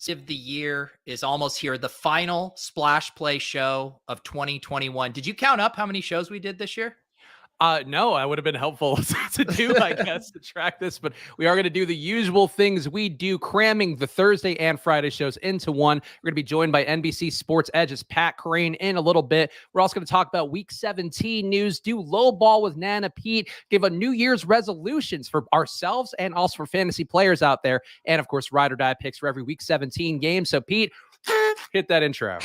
of the year is almost here. The final Splash Play show of 2021. Did you count up how many shows we did this year? No, I would have been helpful to do, I guess, to track this, but we are going to do the usual things we do, cramming the Thursday and Friday shows into one. We're going to be joined by NBC Sports Edge's Pat Kerrane in a little bit. We're also going to talk about Week 17 news, do low ball with Nana Pete, give a New Year's resolutions for ourselves and also for fantasy players out there, and of course, ride or die picks for every Week 17 game. So, Pete, hit that intro.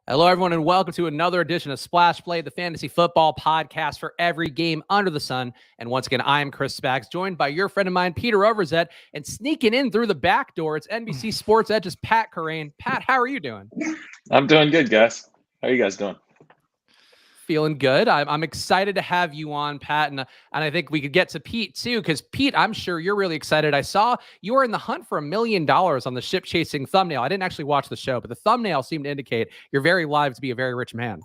Hello, everyone, and welcome to another edition of Splash Play, the fantasy football podcast for every game under the sun. And once again, I am Chris Spags, joined by your friend of mine, Peter Overzet, and sneaking in through the back door, it's NBC Sports Edge's Pat Kerrane. Pat, how are you doing? I'm doing good, guys. How are you guys doing? Feeling good. I'm excited to have you on, Pat, and I think we could get to Pete too, because Pete, I'm sure you're really excited. I saw you were in the hunt for $1 million on the ship chasing thumbnail. I didn't actually watch the show, but the thumbnail seemed to indicate you're very live to be a very rich man.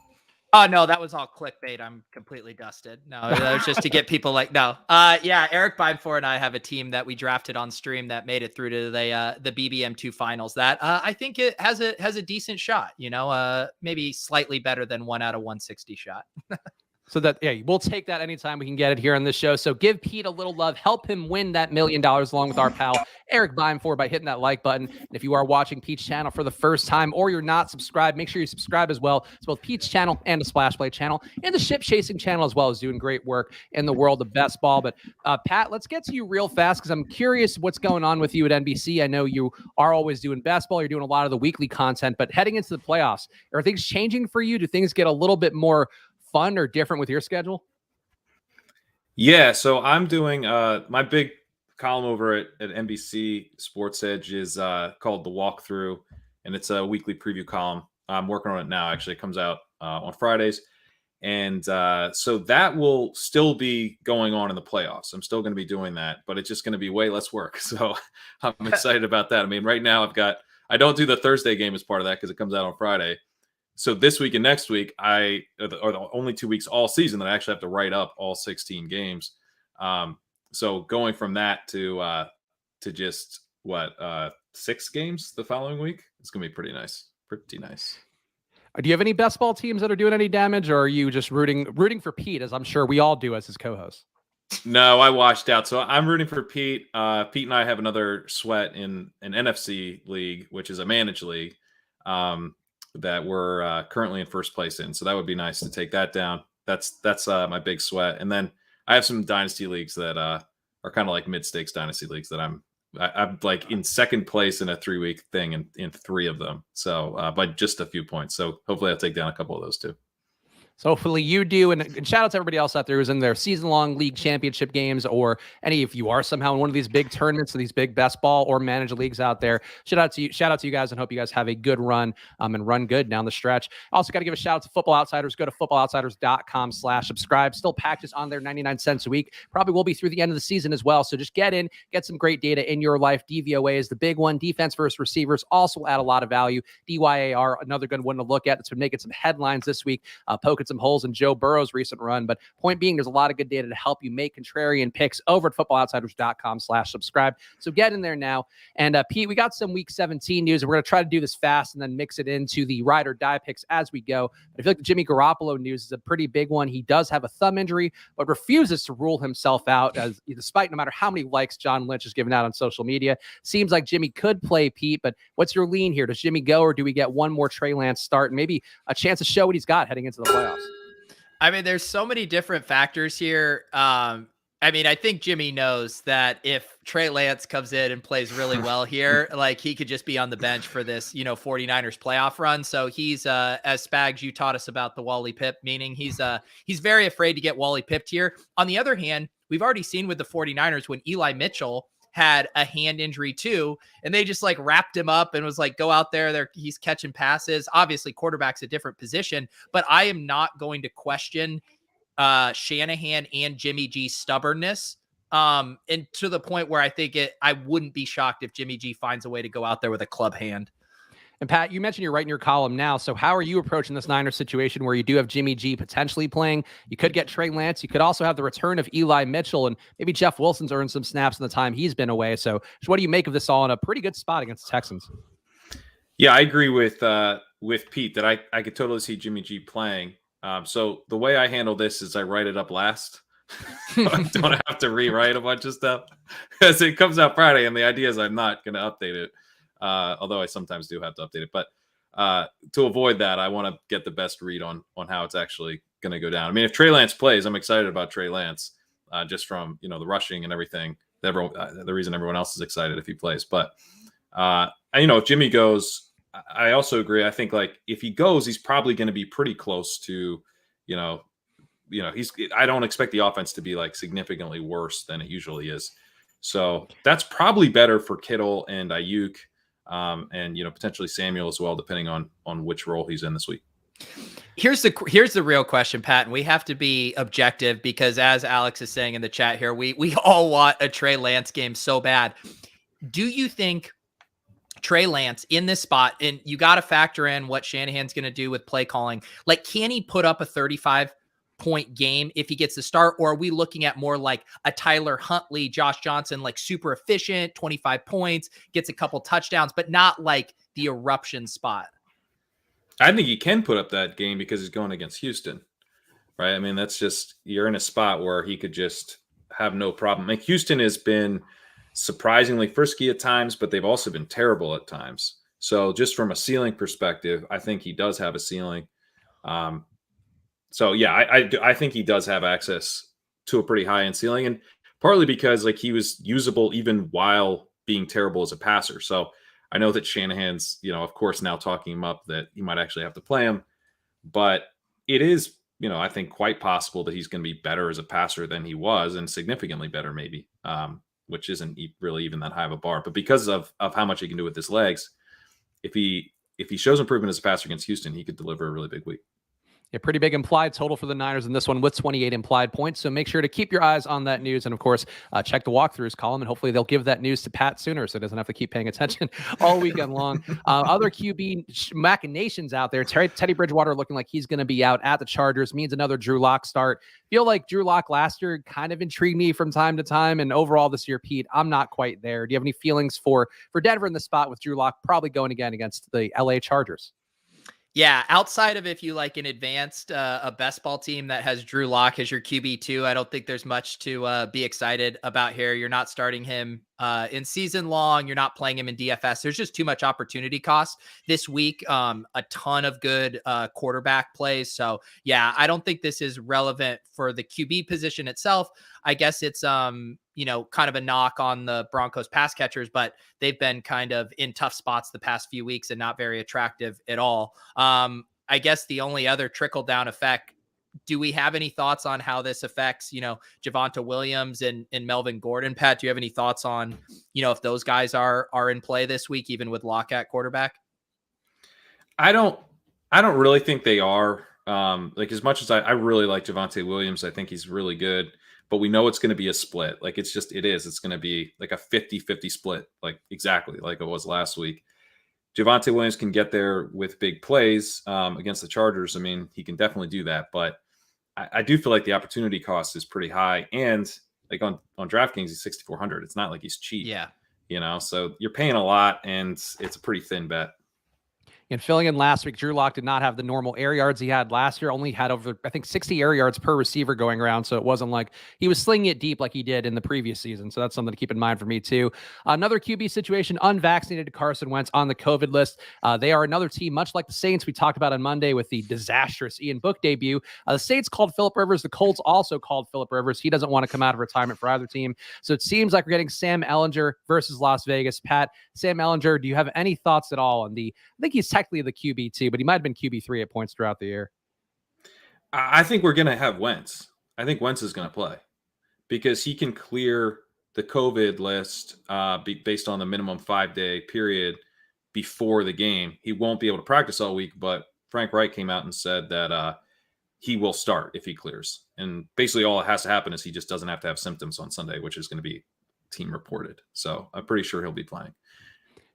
Oh, no, that was all clickbait. I'm completely dusted. No, that was just to get people yeah, Eric Beinfor and I have a team that we drafted on stream that made it through to the BBM2 finals. That I think it has a decent shot, maybe slightly better than 1 out of 160 shot. So that, yeah, we'll take that anytime we can get it here on this show. So give Pete a little love, help him win that $1 million along with our pal Eric Beinfor by hitting that like button. And if you are watching Pete's channel for the first time or you're not subscribed, make sure you subscribe as well. It's both Pete's channel and the Splash Play channel and the ship chasing channel as well, is doing great work in the world of best ball. But Pat, let's get to you real fast because I'm curious what's going on with you at NBC. I know you are always doing best ball. You're doing a lot of the weekly content, but heading into the playoffs, are things changing for you? Do things get a little bit more fun or different with your schedule? Yeah, so I'm doing my big column over at NBC Sports Edge is called The Walkthrough, and it's a weekly preview column. I'm working on it now. Actually, it comes out on Fridays. And so that will still be going on in the playoffs. I'm still going to be doing that, but it's just going to be way less work. So I'm excited about that. I mean, right now I don't do the Thursday game as part of that because it comes out on Friday. So this week and next week, are the only 2 weeks all season that I actually have to write up all 16 games. So going from that to just 6 games the following week, it's gonna be pretty nice. Pretty nice. Do you have any best ball teams that are doing any damage, or are you just rooting for Pete, as I'm sure we all do as his co-host? No, I washed out. So I'm rooting for Pete. Pete and I have another sweat in an NFC league, which is a managed league. That we're currently in first place in. So that would be nice to take that down. That's my big sweat. And then I have some dynasty leagues that are kind of like mid-stakes dynasty leagues that I'm like in second place in a 3-week thing in 3 of them. So by just a few points. So hopefully I'll take down a couple of those too. So hopefully you do. And shout out to everybody else out there who's in their season-long league championship games, or if you are somehow in one of these big tournaments or these big best ball or managed leagues out there. Shout out to you guys, and hope you guys have a good run and run good down the stretch. Also got to give a shout out to Football Outsiders. Go to footballoutsiders.com/subscribe. Still packages on there, 99 cents a week. Probably will be through the end of the season as well. So just get some great data in your life. DVOA is the big one. Defense versus receivers also add a lot of value. DYAR, another good one to look at. That's been making some headlines this week. Poking some holes in Joe Burrow's recent run. But point being, there's a lot of good data to help you make contrarian picks over at footballoutsiders.com/subscribe. So get in there now. And Pete, we got some week 17 news, and we're going to try to do this fast and then mix it into the ride or die picks as we go. But I feel like the Jimmy Garoppolo news is a pretty big one. He does have a thumb injury, but refuses to rule himself out, as despite no matter how many likes John Lynch has given out on social media. Seems like Jimmy could play, Pete, but what's your lean here? Does Jimmy go, or do we get one more Trey Lance start and maybe a chance to show what he's got heading into the playoffs? I mean, there's so many different factors here. I mean, I think Jimmy knows that if Trey Lance comes in and plays really well here, like he could just be on the bench for this, 49ers playoff run. So he's, as Spags, you taught us about the Wally Pipp, meaning he's very afraid to get Wally Pipped here. On the other hand, we've already seen with the 49ers when Eli Mitchell had a hand injury too, and they just like wrapped him up and was like, go out there. He's catching passes. Obviously, quarterback's a different position, but I am not going to question Shanahan and Jimmy G's stubbornness And to the point where I think I wouldn't be shocked if Jimmy G finds a way to go out there with a club hand. And Pat, you mentioned you're writing your column now. So how are you approaching this Niners situation where you do have Jimmy G potentially playing? You could get Trey Lance. You could also have the return of Eli Mitchell, and maybe Jeff Wilson's earned some snaps in the time he's been away. So what do you make of this all in a pretty good spot against the Texans? Yeah, I agree with Pete that I could totally see Jimmy G playing. So the way I handle this is I write it up last. I don't have to rewrite a bunch of stuff because it comes out Friday, and the idea is I'm not going to update it. Although I sometimes do have to update it, but to avoid that, I want to get the best read on how it's actually going to go down. I mean, if Trey Lance plays, I'm excited about Trey Lance, just from the rushing and everything. The reason everyone else is excited if he plays, but if Jimmy goes, I also agree. I think like if he goes, he's probably going to be pretty close to, I don't expect the offense to be like significantly worse than it usually is. So that's probably better for Kittle and Ayuk. And potentially Samuel as well, depending on which role he's in this week. Here's the real question, Pat, and we have to be objective because as Alex is saying in the chat here, we all want a Trey Lance game so bad. Do you think Trey Lance in this spot, and you got to factor in what Shanahan's going to do with play calling, like can he put up a 35-point game if he gets the start, or are we looking at more like a Tyler Huntley, Josh Johnson, like super efficient, 25 points, gets a couple touchdowns, but not like the eruption spot? I think he can put up that game because he's going against Houston, right? I mean, that's just, you're in a spot where he could just have no problem. Like Houston has been surprisingly frisky at times, but they've also been terrible at times. So just from a ceiling perspective, I think he does have a ceiling. So yeah, I think he does have access to a pretty high end ceiling, and partly because like he was usable even while being terrible as a passer. So I know that Shanahan's, of course, now talking him up that he might actually have to play him, but it is, I think quite possible that he's going to be better as a passer than he was, and significantly better maybe, which isn't really even that high of a bar. But because of how much he can do with his legs, if he shows improvement as a passer against Houston, he could deliver a really big week. A pretty big implied total for the Niners in this one with 28 implied points. So make sure to keep your eyes on that news. And of course, check the walkthroughs column, and hopefully they'll give that news to Pat sooner so he doesn't have to keep paying attention all weekend long. Other QB machinations out there. Teddy Bridgewater looking like he's going to be out at the Chargers means another Drew Lock start. Feel like Drew Lock last year kind of intrigued me from time to time. And overall this year, Pete, I'm not quite there. Do you have any feelings for Denver in the spot with Drew Lock probably going again against the LA Chargers? Yeah, outside of if you like an advanced a best ball team that has Drew Lock as your QB2, I don't think there's much to be excited about here. You're not starting him in season long. You're not playing him in DFS. There's just too much opportunity cost this week. A ton of good quarterback plays. So yeah, I don't think this is relevant for the QB position itself. I guess it's kind of a knock on the Broncos pass catchers, but they've been kind of in tough spots the past few weeks and not very attractive at all. I guess the only other trickle down effect, do we have any thoughts on how this affects, Javonte Williams and Melvin Gordon? Pat, do you have any thoughts on, if those guys are in play this week, even with Lock at quarterback? I don't really think they are. Like as much as I really like Javonte Williams, I think he's really good. But we know it's going to be a split. Like it's going to be like a 50-50 split, like exactly like it was last week. Javonte Williams can get there with big plays against the Chargers. I mean, he can definitely do that. But I do feel like the opportunity cost is pretty high. And like on DraftKings, he's 6,400. It's not like he's cheap. Yeah. So you're paying a lot, and it's a pretty thin bet. And filling in last week, Drew Lock did not have the normal air yards he had last year. Only had over, I think, 60 air yards per receiver going around. So it wasn't like he was slinging it deep like he did in the previous season. So that's something to keep in mind for me too. Another QB situation, unvaccinated Carson Wentz on the COVID list. They are another team, much like the Saints we talked about on Monday with the disastrous Ian Book debut. The Saints called Phillip Rivers. The Colts also called Phillip Rivers. He doesn't want to come out of retirement for either team. So it seems like we're getting Sam Ehlinger versus Las Vegas. Pat, Sam Ehlinger, do you have any thoughts at all on I think he's technically the QB2, but he might have been QB3 at points throughout the year. I think we're going to have Wentz. I think Wentz is going to play because he can clear the COVID list based on the minimum 5-day period before the game. He won't be able to practice all week, but Frank Reich came out and said that he will start if he clears. And basically all that has to happen is he just doesn't have to have symptoms on Sunday, which is going to be team reported. So I'm pretty sure he'll be playing.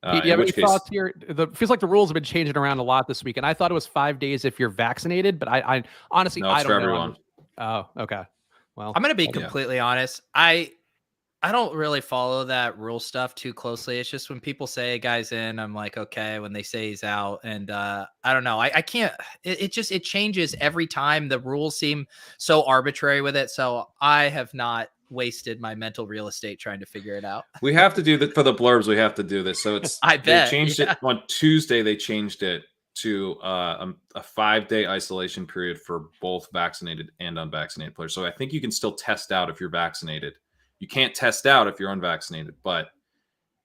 Pete, do you have any thoughts here? Feels like the rules have been changing around a lot this week, and I thought it was 5 days if you're vaccinated, but I honestly, no, I don't know. Everyone. Oh, okay. Well, I'm going to be completely honest. I don't really follow that rule stuff too closely. It's just when people say a guy's in, I'm like, okay. When they say he's out, and I don't know. I can't. It changes every time. The rules seem so arbitrary with it. So I have not wasted my mental real estate trying to figure it out. We have to do that for the blurbs. We have to do this. So it's I bet they changed it on Tuesday. They changed it to a 5-day isolation period for both vaccinated and unvaccinated players. So I think you can still test out if you're vaccinated. You can't test out if you're unvaccinated, but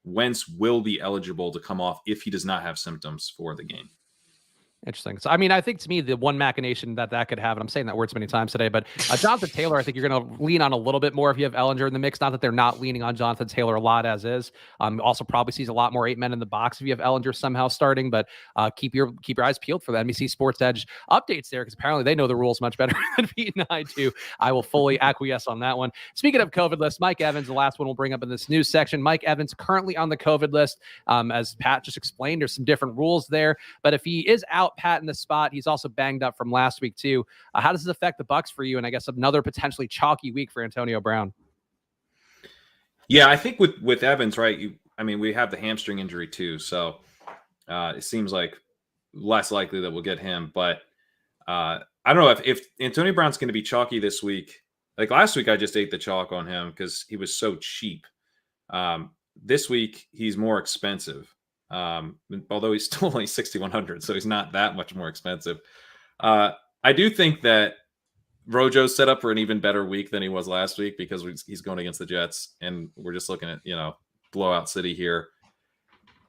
Wentz will be eligible to come off if he does not have symptoms for the game. Interesting. So, I mean, I think to me, the one machination that could have, and I'm saying that word so many times today, but Jonathan Taylor, I think you're going to lean on a little bit more if you have Ellinger in the mix. Not that they're not leaning on Jonathan Taylor a lot as is. Also probably sees a lot more 8 men in the box if you have Ellinger somehow starting, but keep your eyes peeled for the NBC Sports Edge updates there, because apparently they know the rules much better than Pete and I do. I will fully acquiesce on that one. Speaking of COVID list, Mike Evans, the last one we'll bring up in this news section. Mike Evans currently on the COVID list. As Pat just explained, there's some different rules there, but if he is out, Pat, in the spot, he's also banged up from last week too. How does this affect the Bucs for you? And I guess another potentially chalky week for Antonio Brown. Yeah, I think with Evans, right? We have the hamstring injury too, so it seems like less likely that we'll get him. But I don't know if Antonio Brown's going to be chalky this week. Like last week, I just ate the chalk on him because he was so cheap. This week, he's more expensive. Although he's still only 6,100, so he's not that much more expensive. I do think that Rojo's set up for an even better week than he was last week because he's going against the Jets, and we're just looking at blowout city here.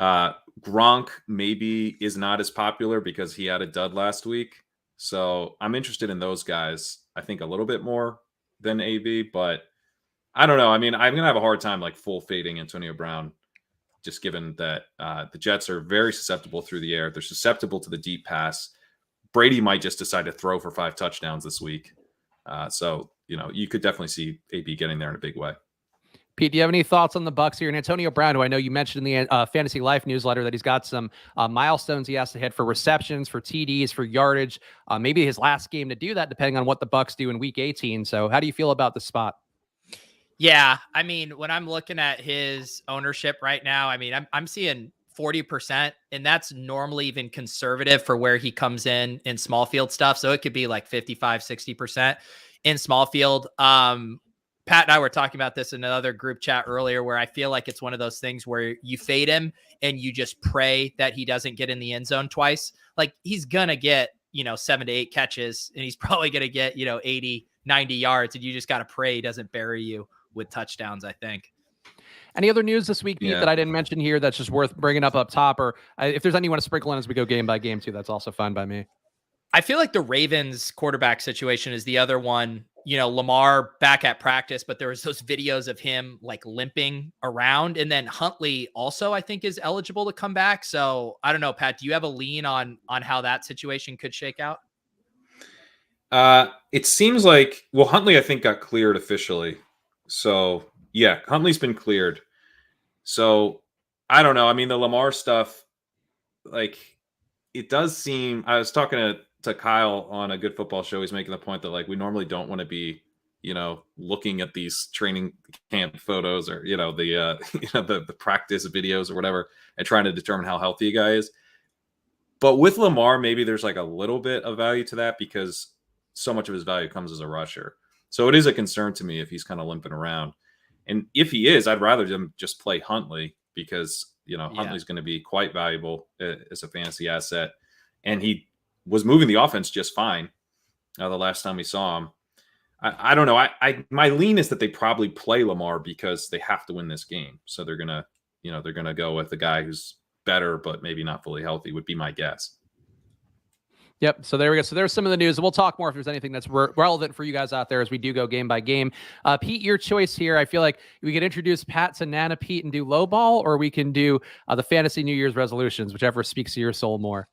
Gronk maybe is not as popular because he had a dud last week, so I'm interested in those guys. I think a little bit more than AB, but I don't know. I mean, I'm gonna have a hard time like full fading Antonio Brown, just given that the Jets are very susceptible through the air. They're susceptible to the deep pass. Brady might just decide to throw for 5 touchdowns this week. So, you could definitely see AB getting there in a big way. Pete, do you have any thoughts on the Bucs here? And Antonio Brown, who I know you mentioned in the Fantasy Life newsletter that he's got some milestones he has to hit for receptions, for TDs, for yardage. Maybe his last game to do that, depending on what the Bucs do in Week 18. So how do you feel about the spot? Yeah, I mean, when I'm looking at his ownership right now, I mean, I'm seeing 40%, and that's normally even conservative for where he comes in small field stuff. So it could be like 55, 60% in small field. Pat and I were talking about this in another group chat earlier, where I feel like it's one of those things where you fade him and you just pray that he doesn't get in the end zone twice. Like he's going to get, 7 to 8 catches, and he's probably going to get, 80, 90 yards. And you just got to pray he doesn't bury you with touchdowns, I think. Any other news this week, Pete, that I didn't mention here that's just worth bringing up top? Or if there's any you want to sprinkle in as we go game by game too, that's also fine by me. I feel like the Ravens quarterback situation is the other one. Lamar back at practice, but there was those videos of him like limping around. And then Huntley also, I think, is eligible to come back. So I don't know, Pat, do you have a lean on how that situation could shake out? It seems like, Huntley, I think, got cleared officially. So yeah, Huntley's been cleared. So I don't know. I mean, the Lamar stuff, like it does seem, I was talking to Kyle on a Good Football Show. He's making the point that like, we normally don't want to be, looking at these training camp photos or, the practice videos or whatever, and trying to determine how healthy a guy is. But with Lamar, maybe there's like a little bit of value to that because so much of his value comes as a rusher. So it is a concern to me if he's kind of limping around. And if he is, I'd rather them just play Huntley because, Huntley's going to be quite valuable as a fantasy asset. And he was moving the offense just fine the last time we saw him. I don't know. My lean is that they probably play Lamar because they have to win this game. So they're going to go with the guy who's better, but maybe not fully healthy would be my guess. Yep. So there we go. So there's some of the news. We'll talk more if there's anything that's relevant for you guys out there as we do go game by game. Pete, your choice here. I feel like we could introduce Pat to Nana Pete and do low ball, or we can do the fantasy New Year's resolutions, whichever speaks to your soul more.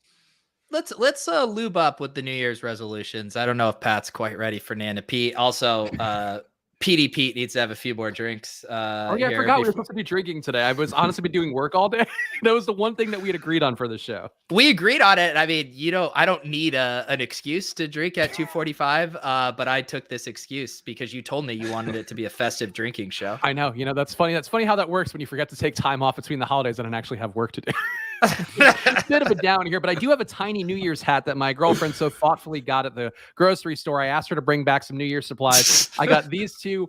let's lube up with the New Year's resolutions. I don't know if Pat's quite ready for Nana Pete. Also, PD Pete needs to have a few more drinks. Oh yeah, I forgot we were supposed to be drinking today. I was honestly been doing work all day. That was the one thing that we had agreed on for the show. We agreed on it. I mean, I don't need an excuse to drink at 2:45, but I took this excuse because you told me you wanted it to be a festive drinking show. I know. That's funny. That's funny how that works when you forget to take time off between the holidays and actually have work to do. It's a bit of a down here, but I do have a tiny New Year's hat that my girlfriend so thoughtfully got at the grocery store. I asked her to bring back some New Year's supplies. I got these two.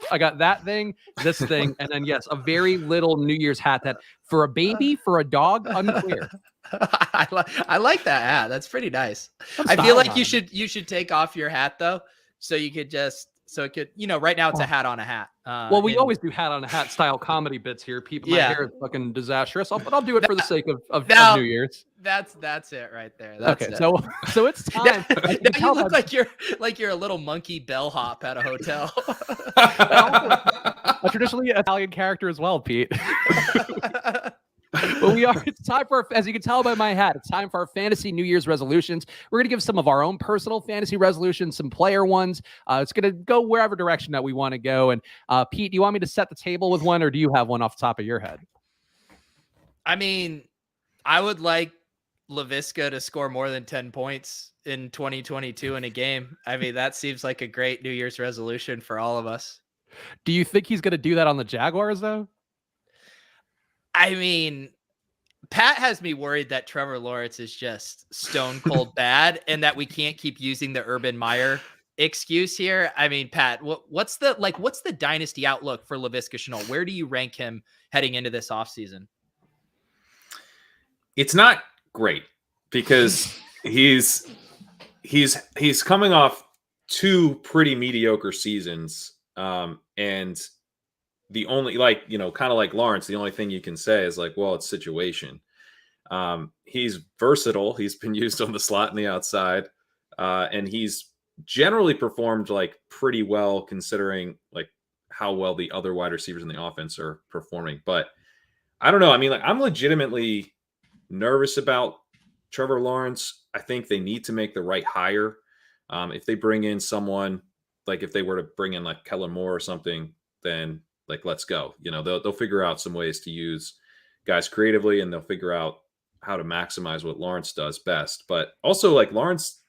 I got that thing, this thing, and then yes, a very little New Year's hat that for a baby, for a dog, unclear. I like that hat. That's pretty nice. I'm I feel like styling you should take off your hat though, so you could right now it's a hat on a hat. Well, we always do hat on a hat style comedy bits here. People, my hair is fucking disastrous, but I'll do it for the sake of New Year's. That's it right there. That's okay, it. So it's time. Now you look like you're a little monkey bellhop at a hotel. A traditionally Italian character as well, Pete. But it's time for, as you can tell by my hat, it's time for our fantasy New Year's resolutions. We're going to give some of our own personal fantasy resolutions, some player ones. It's going to go wherever direction that we want to go. And Pete, do you want me to set the table with one, or do you have one off the top of your head? I mean, I would like Laviska to score more than 10 points in 2022 in a game. I mean, that seems like a great New Year's resolution for all of us. Do you think he's going to do that on the Jaguars, though? I mean, Pat has me worried that Trevor Lawrence is just stone cold bad and that we can't keep using the Urban Meyer excuse here. I mean, Pat, what's the dynasty outlook for Laviska Shenault? Where do you rank him heading into this offseason? It's not great because he's coming off two pretty mediocre seasons. And the only, kind of like Lawrence, the only thing you can say is well, it's situation. He's versatile. He's been used on the slot and the outside. And he's generally performed pretty well considering how well the other wide receivers in the offense are performing. But I don't know. I mean, I'm legitimately nervous about Trevor Lawrence. I think they need to make the right hire. If they bring in someone, if they were to bring in Kellen Moore or something, then let's go. They'll figure out some ways to use guys creatively, and they'll figure out how to maximize what Lawrence does best. But also Lawrence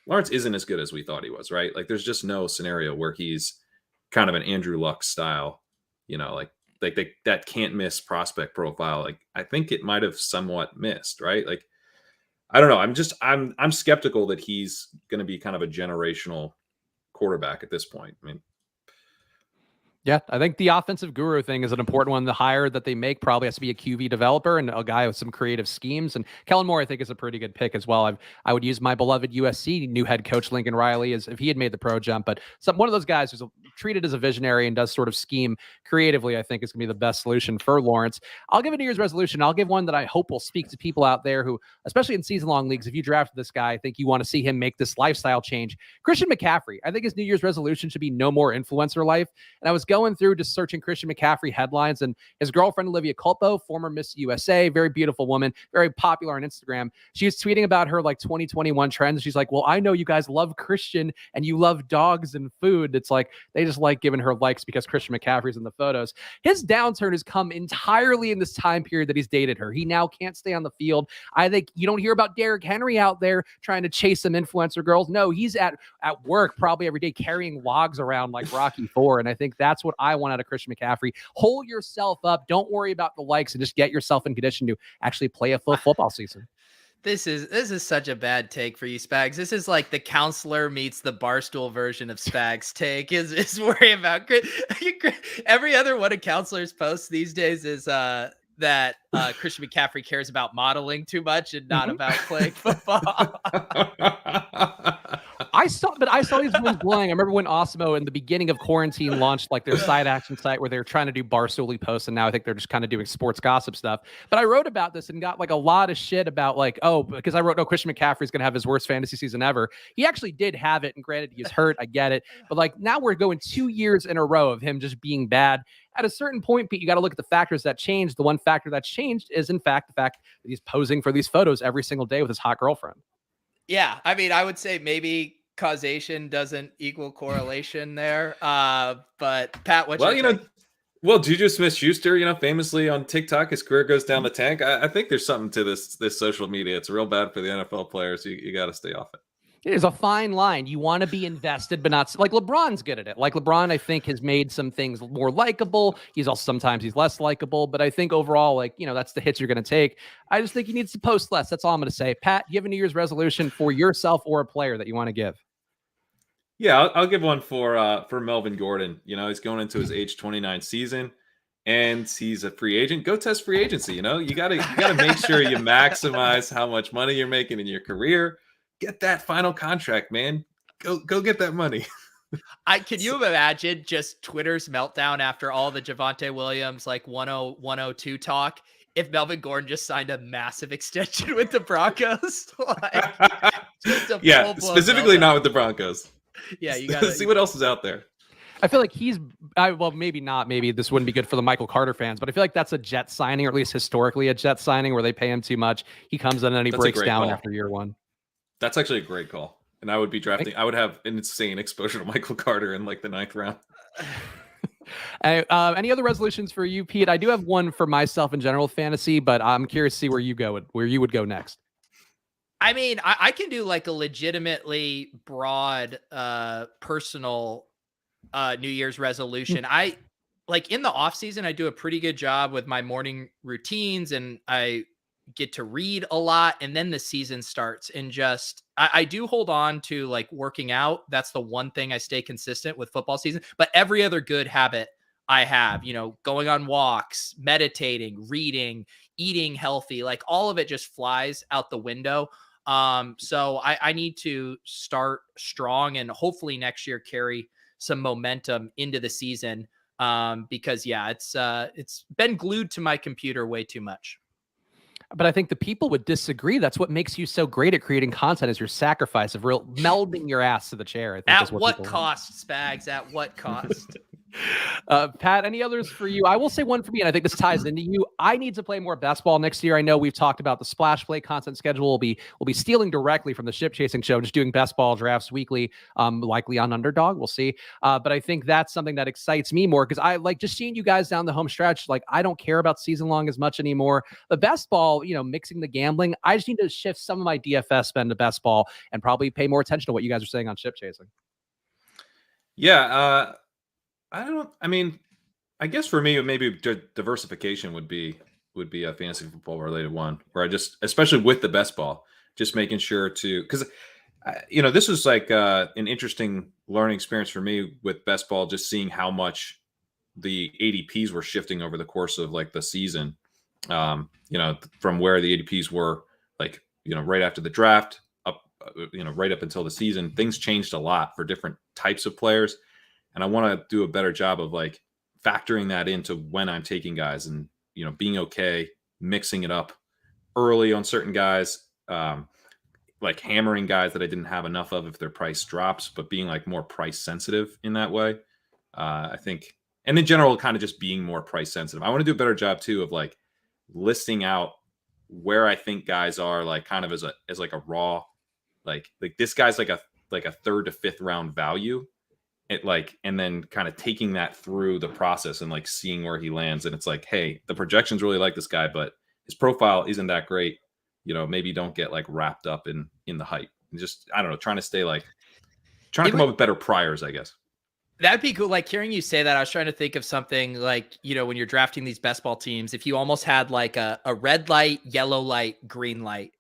isn't as good as we thought he was, right? There's just no scenario where he's kind of an Andrew Luck style, that can't miss prospect profile. I think it might have somewhat missed, right? I don't know. I'm skeptical that he's going to be kind of a generational quarterback at this point. I mean, yeah, I think the offensive guru thing is an important one. The hire that they make probably has to be a QB developer and a guy with some creative schemes. And Kellen Moore, I think, is a pretty good pick as well. I would use my beloved USC new head coach Lincoln Riley as if he had made the pro jump. But one of those guys who's treated as a visionary and does sort of scheme creatively, I think is going to be the best solution for Lawrence. I'll give a New Year's resolution. I'll give one that I hope will speak to people out there who, especially in season-long leagues, if you drafted this guy, I think you want to see him make this lifestyle change. Christian McCaffrey, I think his New Year's resolution should be no more influencer life. And I was going through just searching Christian McCaffrey headlines, and his girlfriend, Olivia Culpo, former Miss USA, very beautiful woman, very popular on Instagram. She was tweeting about her 2021 trends. She's like, well, I know you guys love Christian and you love dogs and food. It's they just like giving her likes because Christian McCaffrey's in the photos. His downturn has come entirely in this time period that he's dated her. He now can't stay on the field. I think you don't hear about Derrick Henry out there trying to chase some influencer girls. No, he's at work probably every day carrying logs around like Rocky IV. And I think that's what I want out of Christian McCaffrey. Hold yourself up. Don't worry about the likes and just get yourself in condition to actually play a full football season. This is such a bad take for you, Spags. This is like the counselor meets the Barstool version of Spags take is worry about every other one of counselors' posts these days is that Christian McCaffrey cares about modeling too much and not about playing football. I saw these ones blowing. I remember when Osmo in the beginning of quarantine launched their side action site where they were trying to do Barstool posts, and now I think they're just kind of doing sports gossip stuff. But I wrote about this and got a lot of shit about because I wrote, no, Christian McCaffrey's going to have his worst fantasy season ever. He actually did have it, and granted, he's hurt. I get it. But now we're going 2 years in a row of him just being bad. At a certain point, Pete, you got to look at the factors that changed. The one factor that's changed is, in fact, the fact that he's posing for these photos every single day with his hot girlfriend. Yeah, I mean, I would say maybe causation doesn't equal correlation there. But Pat, what's Well, your take? well, Juju Smith-Schuster, famously on TikTok, his career goes down the tank. I think there's something to this social media. It's real bad for the NFL players. You got to stay off it. There's a fine line. You want to be invested, but not like LeBron's good at it. Like LeBron, I think, has made some things more likable. He's also sometimes he's less likable, but I think overall, that's the hits you're going to take. I just think he needs to post less. That's all I'm going to say. Pat, do you have a New Year's resolution for yourself or a player that you want to give? Yeah, I'll give one for Melvin Gordon. He's going into his age 29 season, and he's a free agent. Go test free agency. You gotta make sure you maximize how much money you're making in your career. Get that final contract, man. Go get that money. Can you imagine just Twitter's meltdown after all the Javonte Williams 102 talk? If Melvin Gordon just signed a massive extension with the Broncos, Yeah, specifically not with the Broncos. Yeah, you gotta see what else is out there. I feel like maybe not. Maybe this wouldn't be good for the Michael Carter fans, but I feel like that's a Jet signing, or at least historically a Jet signing, where they pay him too much. He comes in and he breaks down after year one. That's actually a great call. And I would be drafting. I would have an insane exposure to Michael Carter in the 9th round. Any other resolutions for you, Pete? I do have one for myself in general fantasy, but I'm curious to see where you would go next. I mean, I can do a legitimately broad personal New Year's resolution. I in the off season, I do a pretty good job with my morning routines, and I get to read a lot. And then the season starts, and I do hold on to working out. That's the one thing I stay consistent with football season. But every other good habit I have, going on walks, meditating, reading, eating healthy, all of it just flies out the window. So I need to start strong and hopefully next year carry some momentum into the season. Because it's been glued to my computer way too much. But I think the people would disagree. That's what makes you so great at creating content, is your sacrifice of real melding your ass to the chair. I think at what cost, Spags? At what cost? Pat, any others for you? I will say one for me, and I think this ties into you. I need to play more best ball next year. I know we've talked about the splash play content schedule. We'll be stealing directly from the Ship Chasing Show, just doing best ball drafts weekly, likely on Underdog. We'll see. But I think that's something that excites me more, because I like just seeing you guys down the home stretch. I don't care about season long as much anymore. The best ball, mixing the gambling, I just need to shift some of my DFS spend to best ball and probably pay more attention to what you guys are saying on Ship Chasing. Yeah. I guess for me, maybe diversification would be a fantasy football related one, where I just, especially with the best ball, just making sure to, because this was an interesting learning experience for me with best ball, just seeing how much the ADPs were shifting over the course of the season. From where the ADPs were right after the draft up, right up until the season, things changed a lot for different types of players. And I want to do a better job of factoring that into when I'm taking guys, and, being okay mixing it up early on certain guys, hammering guys that I didn't have enough of if their price drops, but being more price sensitive in that way. I think, and in general, kind of just being more price sensitive. I want to do a better job too of listing out where I think guys are kind of as a raw, this guy's a 3rd to 5th round value. And then kind of taking that through the process and seeing where he lands. And it's hey, the projections really like this guy, but his profile isn't that great. Maybe don't get wrapped up in the hype. And just, I don't know, trying to stay trying to come up with better priors, I guess. That'd be cool. Hearing you say that, I was trying to think of something when you're drafting these best ball teams, if you almost had a red light, yellow light, green light,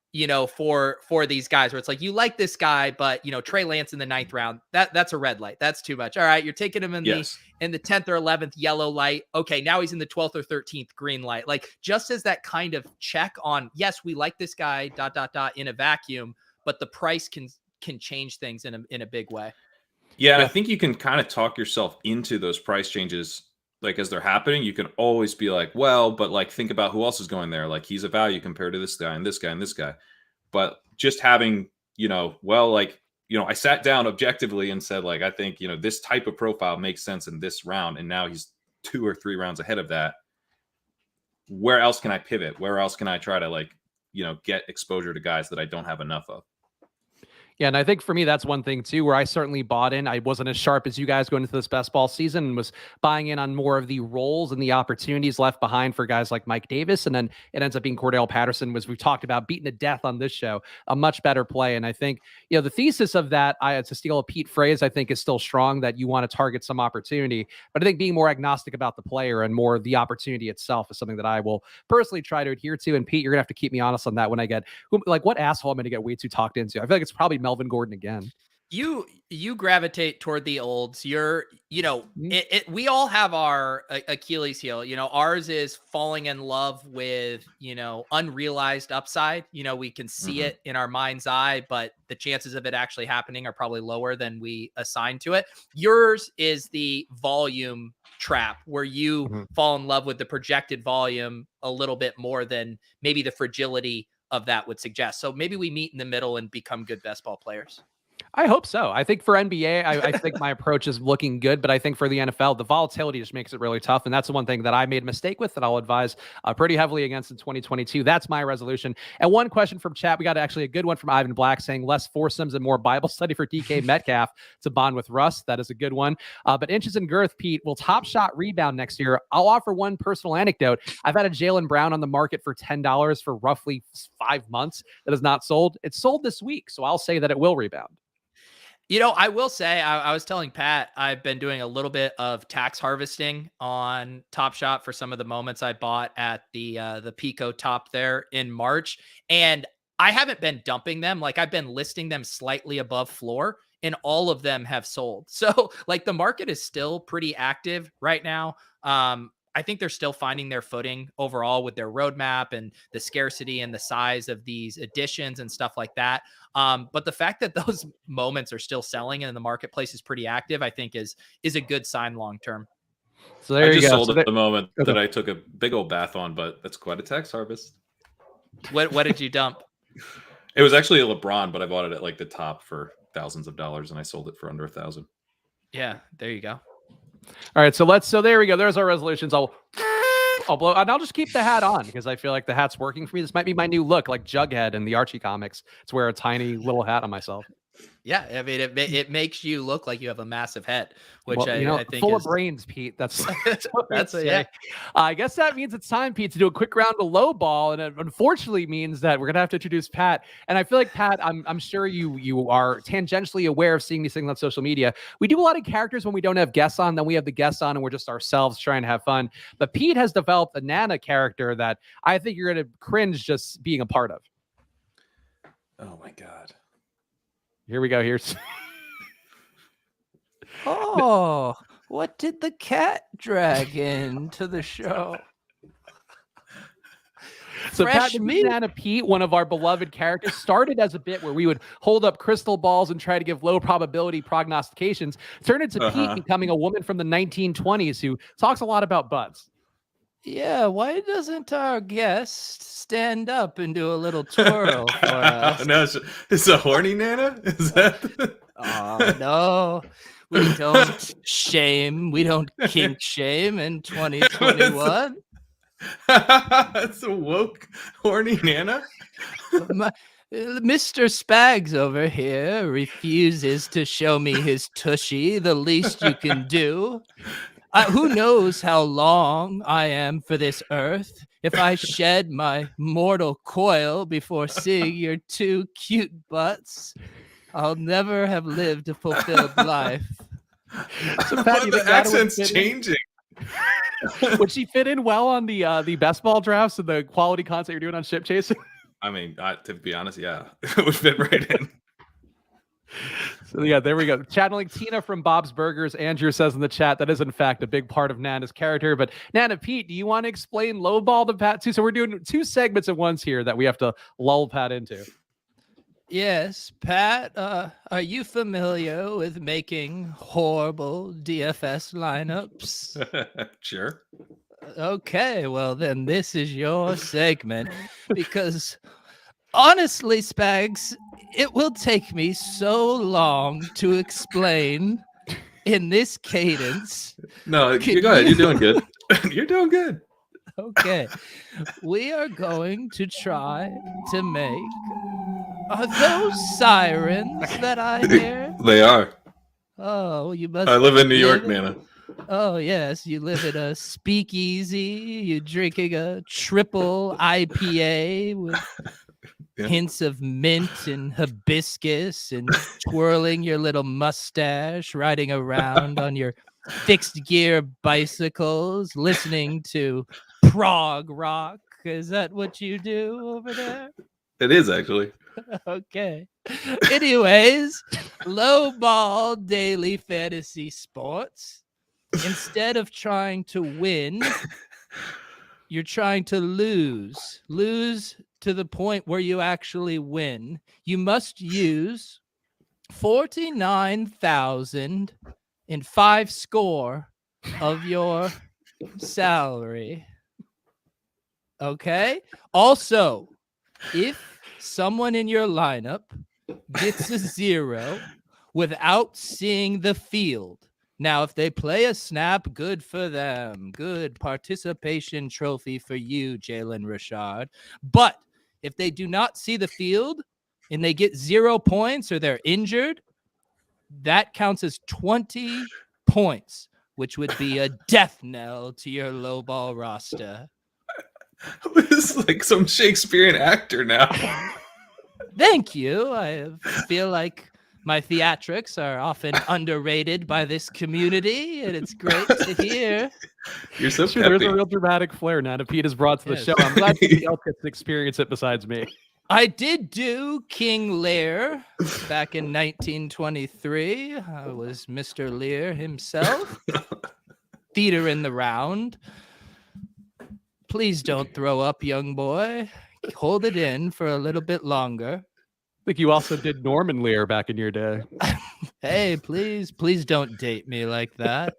for these guys, where it's you like this guy, but Trey Lance in the 9th round, that's a red light. That's too much. All right, you're taking him in the 10th or 11th yellow light. Okay, now he's in the 12th or 13th green light. Just as that kind of check on, yes, we like this guy, ... in a vacuum, but the price can change things in a big way. Yeah, and I think you can kind of talk yourself into those price changes as they're happening. You can always be well, but think about who else is going there. He's a value compared to this guy and this guy and this guy. But just having, I sat down objectively and said, I think, this type of profile makes sense in this round. And now he's 2 or 3 rounds ahead of that. Where else can I pivot? Where else can I try to get exposure to guys that I don't have enough of? Yeah, and I think for me, that's one thing too, where I certainly bought in. I wasn't as sharp as you guys going into this best ball season and was buying in on more of the roles and the opportunities left behind for guys like Mike Davis. And then it ends up being Cordell Patterson, was we've talked about beaten to death on this show, a much better play. And I think, the thesis of that, to steal a Pete phrase, I think is still strong, that you want to target some opportunity. But I think being more agnostic about the player and more the opportunity itself is something that I will personally try to adhere to. And Pete, you're gonna have to keep me honest on that when I get what asshole I'm gonna get way too talked into. I feel like it's probably Melvin Gordon again. You gravitate toward the olds. We all have our Achilles heel. Ours is falling in love with, unrealized upside. We can see it in our mind's eye, but the chances of it actually happening are probably lower than we assign to it. Yours is the volume trap, where you fall in love with the projected volume a little bit more than maybe the fragility of that would suggest. So maybe we meet in the middle and become good best ball players. I hope so. I think for NBA, I think my approach is looking good, but I think for the NFL, the volatility just makes it really tough. And that's the one thing that I made a mistake with that I'll advise pretty heavily against in 2022. That's my resolution. And one question from chat, we got actually a good one from Ivan Black saying less foursomes and more Bible study for DK Metcalf to bond with Russ. That is a good one. But inches and girth, Pete, will Top Shot rebound next year? I'll offer one personal anecdote. I've had a Jaylen Brown on the market for $10 for roughly 5 months that is not sold. It's sold this week, so I'll say that it will rebound. I will say, I was telling Pat, I've been doing a little bit of tax harvesting on Top Shot for some of the moments I bought at the Pico top there in March. And I haven't been dumping them. Like, I've been listing them slightly above floor, and all of them have sold. So like, the market is still pretty active right now. I think they're still finding their footing overall with their roadmap and the scarcity and the size of these additions and stuff like that. But the fact that those moments are still selling and the marketplace is pretty active, I think is a good sign long term. So there you go. I just sold at the moment that I took a big old bath on, but that's quite a tax harvest. What did you dump? It was actually a LeBron, but I bought it at like the top for thousands of dollars, and I sold it for under $1,000. Yeah, there you go. All right, so there we go. There's our resolutions. I'll blow, and I'll just keep the hat on because I feel like the hat's working for me. This might be my new look, like Jughead in the Archie comics. It's wear a tiny little hat on myself. Yeah, I mean, it makes you look like you have a massive head, which I think full is of brains, Pete. That's yeah. I guess that means it's time, Pete, to do a quick round of low ball, and it unfortunately means that we're gonna have to introduce Pat. And I feel like Pat, I'm sure you are tangentially aware of seeing these things on social media. We do a lot of characters when we don't have guests on, then we have the guests on, and we're just ourselves trying to have fun. But Pete has developed a Nana character that I think you're gonna cringe just being a part of. Oh my God. Here we go. Here's. Oh, what did the cat drag into the show? So Fresh Pat, meat. Nana Pete, one of our beloved characters, started as a bit where we would hold up crystal balls and try to give low probability prognostications. Turned into Pete becoming a woman from the 1920s who talks a lot about butts. Yeah, why doesn't our guest stand up and do a little twirl for us? No, it's a horny Nana? Is that? Oh, no. We don't shame. We don't kink shame in 2021. That's a woke, horny Nana? Mr. Spags over here refuses to show me his tushy, the least you can do. Who knows how long I am for this earth? If I shed my mortal coil before seeing your two cute butts, I'll never have lived a fulfilled life. So Pat, the accent's changing. Would she fit in well on the best ball drafts and the quality content you're doing on Ship Chasing? I mean, to be honest, yeah, it would fit right in. So yeah, there we go. Channeling Tina from Bob's Burgers. Andrew says in the chat that is in fact a big part of Nana's character. But Nana, Pete, do you want to explain low ball to Pat too? So we're doing two segments at once here that we have to lull Pat into. Yes, Pat, are you familiar with making horrible DFS lineups? Sure. Okay, well then this is your segment because honestly, Spags, it will take me so long to explain in this cadence. No, you go ahead. You're doing good. You're doing good. Okay. We are going to try to make Are those sirens that I hear? They are. Oh, you must. I live in New York, live in- Nana. Oh, yes. You live in a speakeasy. You're drinking a triple IPA with Yeah. hints of mint and hibiscus and twirling your little mustache, riding around on your fixed gear bicycles, listening to prog rock. Is that what you do over there? It is actually. Okay. Anyways, low ball daily fantasy sports. Instead of trying to win, you're trying to lose. Lose to the point where you actually win. You must use 49,005 score of your salary. Okay? Also, if someone in your lineup gets a 0 without seeing the field, now, if they play a snap, good for them. Good participation trophy for you, Jalen Richard. But if they do not see the field and they get 0 points or they're injured, that counts as 20 points, which would be a death knell to your low ball roster. This is like some Shakespearean actor now. Thank you. I feel like my theatrics are often underrated by this community, and it's great to hear. You're so Sure, there's peppy. a real dramatic flair now that Pete has brought to the Yes. show. I'm glad somebody else gets to experience it besides me. I did do King Lear back in 1923. I was Mr. Lear himself. Theater in the round. Please don't throw up, young boy. Hold it in for a little bit longer. I think you also did Norman Lear back in your day. Hey, please don't date me like that.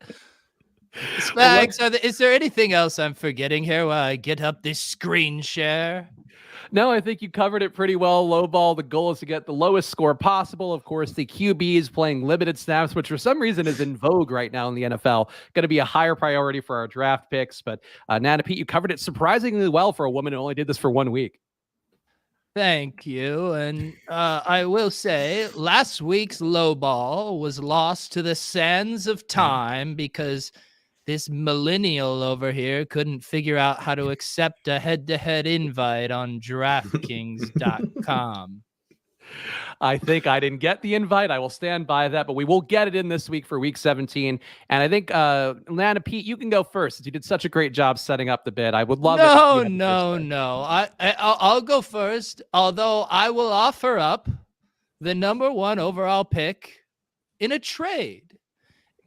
Spags, is there anything else I'm forgetting here while I get up this screen share? No, I think you covered it pretty well. Low ball, the goal is to get the lowest score possible. Of course, the QBs playing limited snaps, which for some reason is in vogue right now in the NFL. Going to be a higher priority for our draft picks. But Nana Pete, you covered it surprisingly well for a woman who only did this for 1 week. Thank you. And I will say last week's low ball was lost to the sands of time because this millennial over here couldn't figure out how to accept a head-to-head invite on draftkings.com. I think I didn't get the invite. I will stand by that, but we will get it in this week for week 17. And I think, Nana Pete, you can go first since you did such a great job setting up the bid. I would love it. No. I'll go first, although I will offer up the number 1 overall pick in a trade.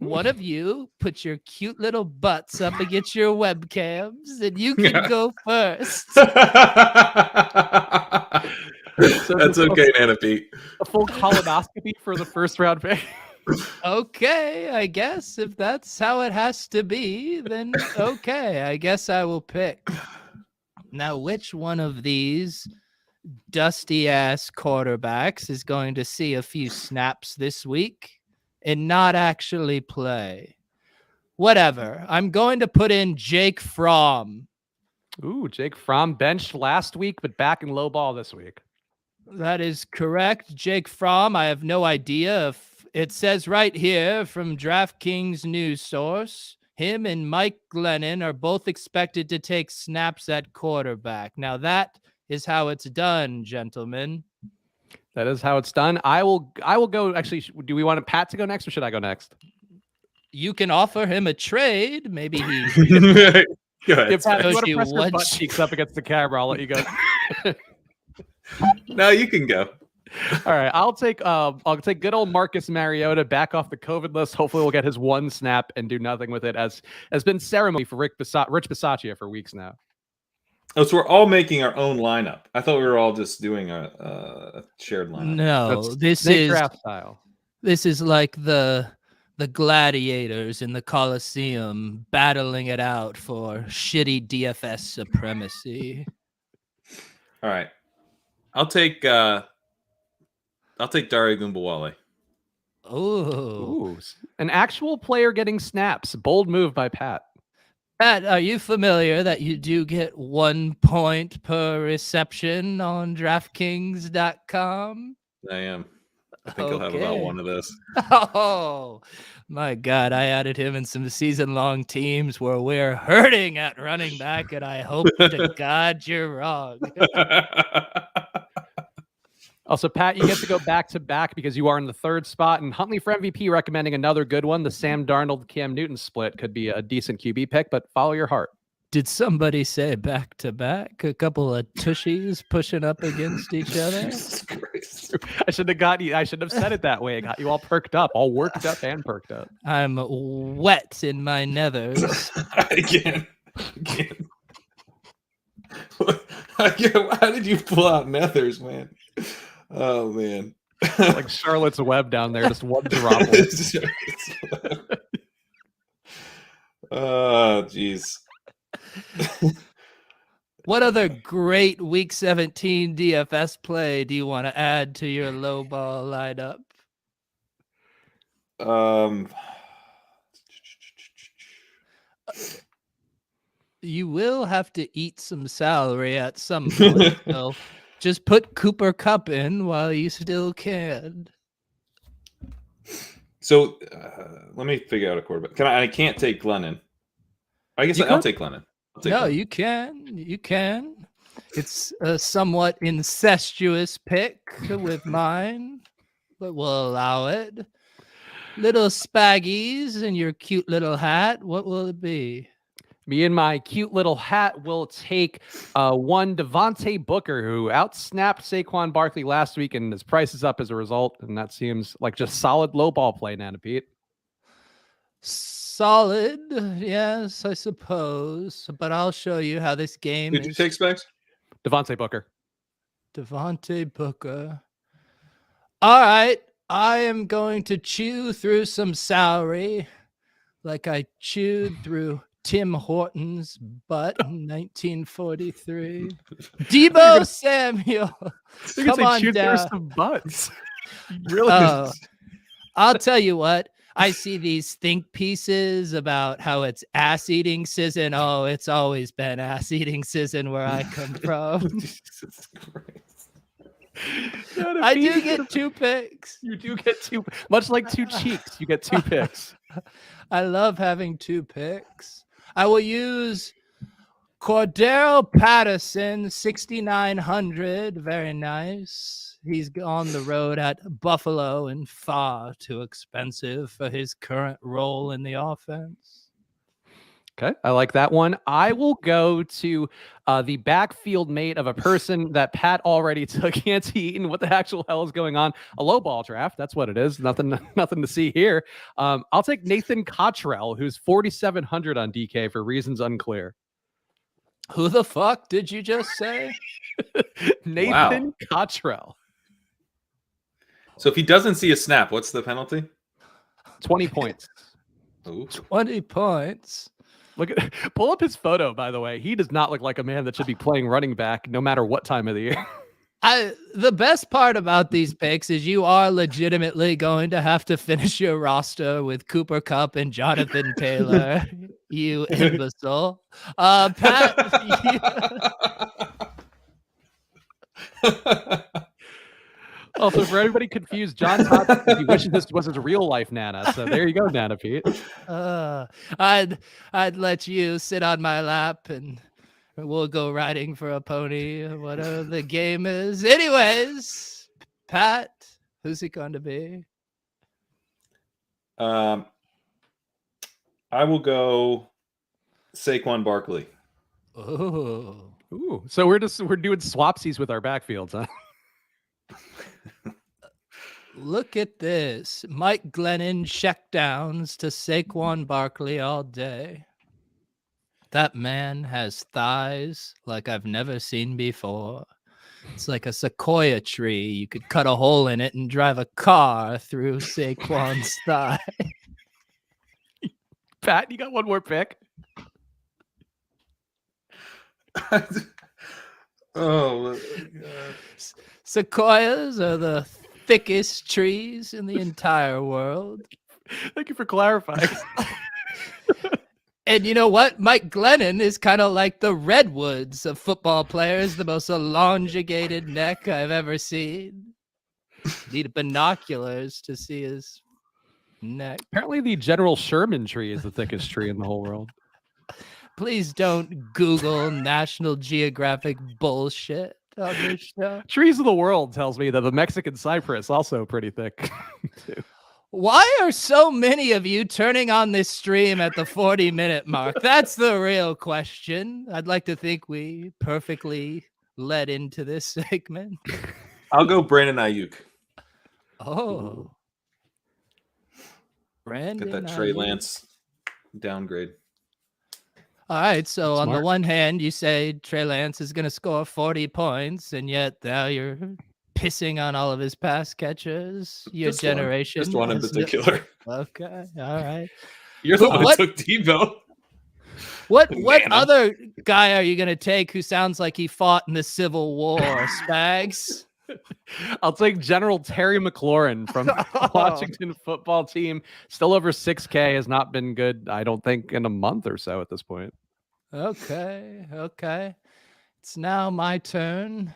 One of you put your cute little butts up against your webcams and you can go first. That's okay, Nana Pete. A full colonoscopy for the first round pick. Okay, I guess if that's how it has to be, then okay, I guess I will pick. Now, which one of these dusty ass quarterbacks is going to see a few snaps this week and not actually play? Whatever. I'm going to put in Jake Fromm. Ooh, Jake Fromm benched last week, but back in low ball this week. That is correct. Jake Fromm, I have no idea if it says right here from DraftKings news source, him and Mike Glennon are both expected to take snaps at quarterback. Now that is how it's done, gentlemen. That is how it's done. I will go. Actually, do we want Pat to go next or should I go next? You can offer him a trade. Maybe he Go ahead. If Pat, Shows you want to you press your what butt cheeks up against the camera, I'll let you go. No, you can go. All right, I'll take good old Marcus Mariota back off the COVID list. Hopefully, we'll get his 1 snap and do nothing with it, as has been ceremony for Rich Bisaccia for weeks now. Oh, so we're all making our own lineup. I thought we were all just doing a shared lineup. No, this Snake is draft style. This is like the gladiators in the Colosseum battling it out for shitty DFS supremacy. All right. I'll take Dario Gumbawale. Oh, Ooh, an actual player getting snaps. Bold move by Pat. Pat, are you familiar that you do get 1 point per reception on DraftKings.com? I am. I think I'll have about one of those. Oh, my God. I added him in some season-long teams where we're hurting at running back, and I hope to God you're wrong. Also, Pat, you get to go back-to-back because you are in the 3rd spot, and Huntley for MVP recommending another good one. The Sam Darnold-Cam Newton split could be a decent QB pick, but follow your heart. Did somebody say back-to-back? A couple of tushies pushing up against each other? I should have said it that way. It got you all perked up, all worked up and perked up. I'm wet in my nethers. Again. How did you pull out nethers, man? Oh, man. Like Charlotte's Web down there, just one drop. Oh, jeez. What other great Week 17 DFS play do you want to add to your low ball lineup? You will have to eat some salary at some point, so just put Cooper Kupp in while you still can. So let me figure out a quarterback. I can't take Glennon. I guess I'll take Glennon. You can. You can. It's a somewhat incestuous pick with mine, but we'll allow it. Little Spaggies in your cute little hat. What will it be? Me and my cute little hat will take one Devontae Booker, who outsnapped Saquon Barkley last week, and his price is up as a result. And that seems like just solid low ball play, Nana Pete. Solid, yes, I suppose. But I'll show you how this game Did you take Spags? Devontae Booker. Devontae Booker. All right. I am going to chew through some salary like I chewed through Tim Hortons' butt in 1943. Debo Samuel. Come on down. Some butts. Really? I'll tell you what. I see these think pieces about how it's ass-eating season. Oh, it's always been ass-eating season where I come from. Jesus Christ. I do get 2 picks. You do get 2, much like 2 cheeks. You get 2 picks. I love having 2 picks. I will use Cordero Patterson, 6,900. Very nice. He's on the road at Buffalo and far too expensive for his current role in the offense. Okay, I like that one. I will go to the backfield mate of a person that Pat already took, Auntie Eaton. What the actual hell is going on? A low ball draft. That's what it is. Nothing to see here. I'll take Nathan Cottrell, who's 4,700 on DK for reasons unclear. Who the fuck did you just say? Nathan Cottrell. So if he doesn't see a snap, what's the penalty? 20 points. Ooh. 20 points. Pull up his photo, by the way. He does not look like a man that should be playing running back no matter what time of the year. The best part about these picks is you are legitimately going to have to finish your roster with Cooper Kupp and Jonathan Taylor. You imbecile. Pat. Also, for everybody confused, John Todd, he wishes this was his real life Nana. So there you go, Nana Pete. I'd let you sit on my lap and we'll go riding for a pony, whatever the game is. Anyways, Pat, who's he going to be? I will go Saquon Barkley. Ooh. So we're doing swapsies with our backfields, huh? Look at this. Mike Glennon checkdowns to Saquon Barkley all day. That man has thighs like I've never seen before. It's like a sequoia tree. You could cut a hole in it and drive a car through Saquon's thigh. Pat, you got one more pick? Oh, my God. Sequoias are the thickest trees in the entire world. Thank you for clarifying. And you know what? Mike Glennon is kind of like the redwoods of football players, the most elongated neck I've ever seen. Need binoculars to see his neck. Apparently, the General Sherman tree is the thickest tree in the whole world. Please don't Google National Geographic bullshit on this show. Trees of the World tells me that the Mexican cypress also pretty thick. too. Why are so many of you turning on this stream at the 40-minute mark? That's the real question. I'd like to think we perfectly led into this segment. I'll go Brandon Ayuk. Oh. Brandon Get that Trey Ayuk. Lance downgrade. All right, so on the Smart. one hand, you say Trey Lance is going to score 40 points, and yet now you're pissing on all of his pass catchers. Your Just generation. Just one in has particular. Okay, all right. You're the But one what- who took Debo. What Man. other guy are you going to take who sounds like he fought in the Civil War, Spags? I'll take General Terry McLaurin from Washington football team. Still over 6K, has not been good, I don't think, in a month or so at this point. Okay. It's now my turn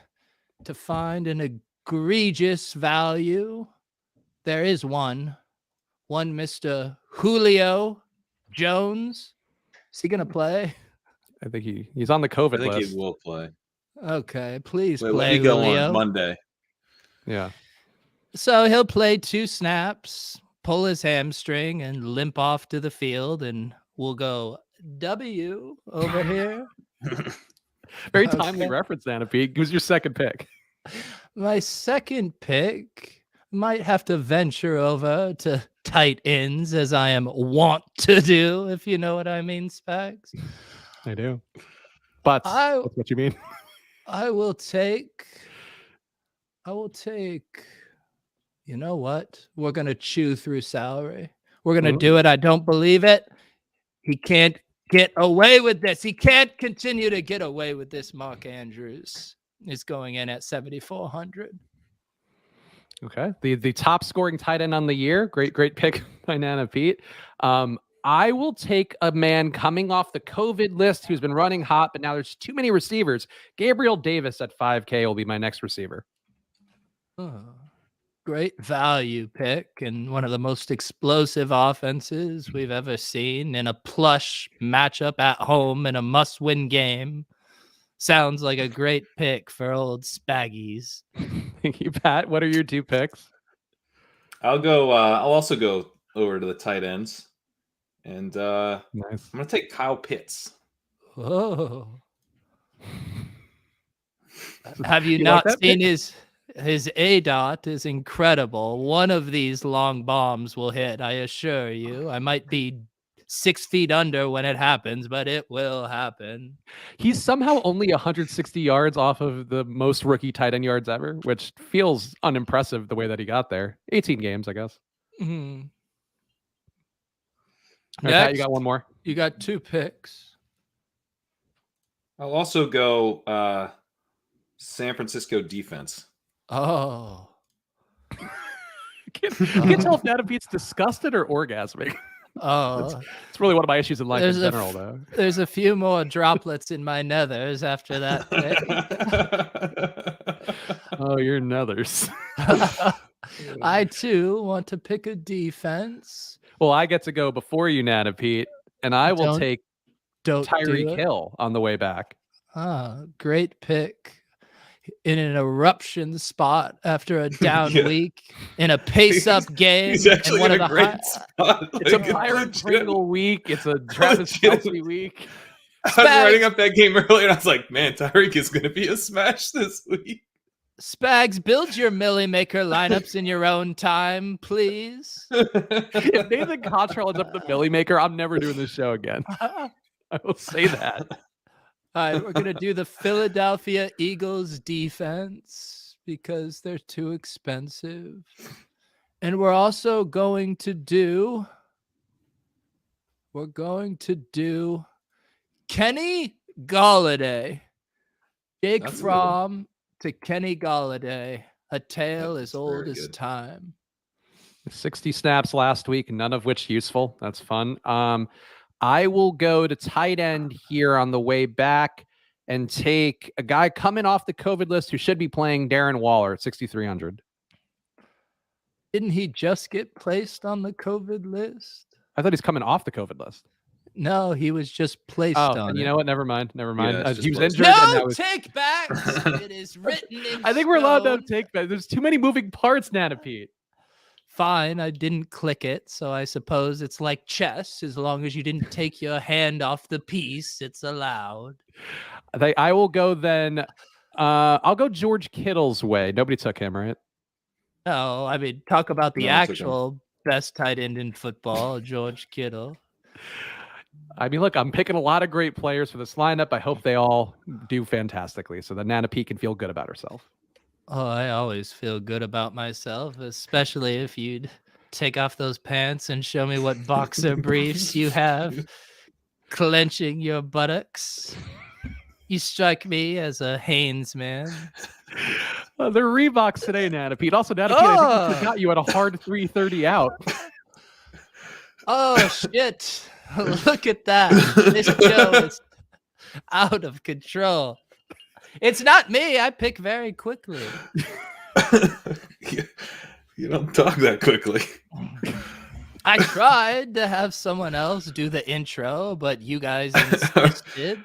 to find an egregious value. There is one Mr. Julio Jones. Is he going to play? I think he's on the COVID I think list. he will play. Okay, please Wait, let play me go Julio. on Monday. Yeah. So he'll play 2 snaps, pull his hamstring, and limp off to the field, and we'll go W over here. Very timely Okay. reference, Anna Pete. Who's your second pick? My second pick might have to venture over to tight ends, as I am wont to do, if you know what I mean, Spags. I do. But I- that's what you mean. I will take, you know what? We're going to chew through salary. We're going to do it. I don't believe it. He can't get away with this. He can't continue to get away with this. Mark Andrews is going in at 7,400. Okay. The top scoring tight end on the year. Great pick by Nana Pete. I will take a man coming off the COVID list who's been running hot, but now there's too many receivers. Gabriel Davis at 5K will be my next receiver. Oh, great value pick and one of the most explosive offenses we've ever seen in a plush matchup at home in a must-win game. Sounds like a great pick for old Spaggies. Thank you, Pat. What are your 2 picks? I'll go. I'll also go over to the tight ends, and Nice. I'm gonna take Kyle Pitts. Oh. Have you You not like that seen his ADOT is incredible. One of these long bombs will hit, I assure you. I might be 6 feet under when it happens, but it will happen. He's somehow only 160 yards off of the most rookie tight end yards ever, which feels unimpressive the way that he got there. 18 games, I guess. Mhm. All right, Pat, you Next. got one more. You got 2 picks. I'll also go San Francisco defense. Oh. You can tell if Nana Pete's disgusted or orgasmic. Oh. It's really one of my issues in life There's in a general, though. There's a few more droplets in my nethers after that pick. Oh, you're nethers. I too want to pick a defense. Well, I get to go before you, Nana Pete, and I will Don't take do Tyreek it. Hill on the way back. Ah, great pick. In an eruption spot after a down Yeah. week in a pace-up game. He's actually and in a great spot. It's a Like, Byron legit. Pringle week. It's a Travis Legit. Kelce week. I was writing up that game earlier, and I was like, "Man, Tyreek is going to be a smash this week." Spags, build your Millie Maker lineups in your own time, please. If Nathan Cottrell ends up the Millie Maker, I'm never doing this show again. I will say that. All right, we're going to do the Philadelphia Eagles defense because they're too expensive. And we're also going to do Kenny Galladay. Jake That's a good one. Fromm to Kenny Galladay, a tale That's as old very as good. time. 60 snaps last week, none of which useful. That's fun. I will go to tight end here on the way back and take a guy coming off the COVID list who should be playing, Darren Waller at 6,300. Didn't he just get placed on the COVID list? I thought he's coming off the COVID list. No, he was just placed on you it. know what? Never mind. Yeah, He was placed. injured. and that No was... take backs. It is written in I think we're allowed to stone. have take back. There's too many moving parts, Nana Pete. Fine, I didn't click it, so I suppose it's like chess. As long as you didn't take your hand off the piece, it's allowed. I will go then. I'll go George Kittle's way. Nobody took him, right? No, I mean, talk about the No one took him. actual best tight end in football, George Kittle. I mean, look, I'm picking a lot of great players for this lineup. I hope they all do fantastically so that Nana Pete can feel good about herself. Oh, I always feel good about myself, especially if you'd take off those pants and show me what boxer briefs you have clenching your buttocks. You strike me as a Hanes man. They're Reeboks today, Nana Pete. Also, Nana Pete, I think we forgot you had a hard 330 out. Oh, shit. Look at that. This show is out of control. It's not me. I pick very quickly. You don't talk that quickly. I tried to have someone else do the intro, but you guys insisted.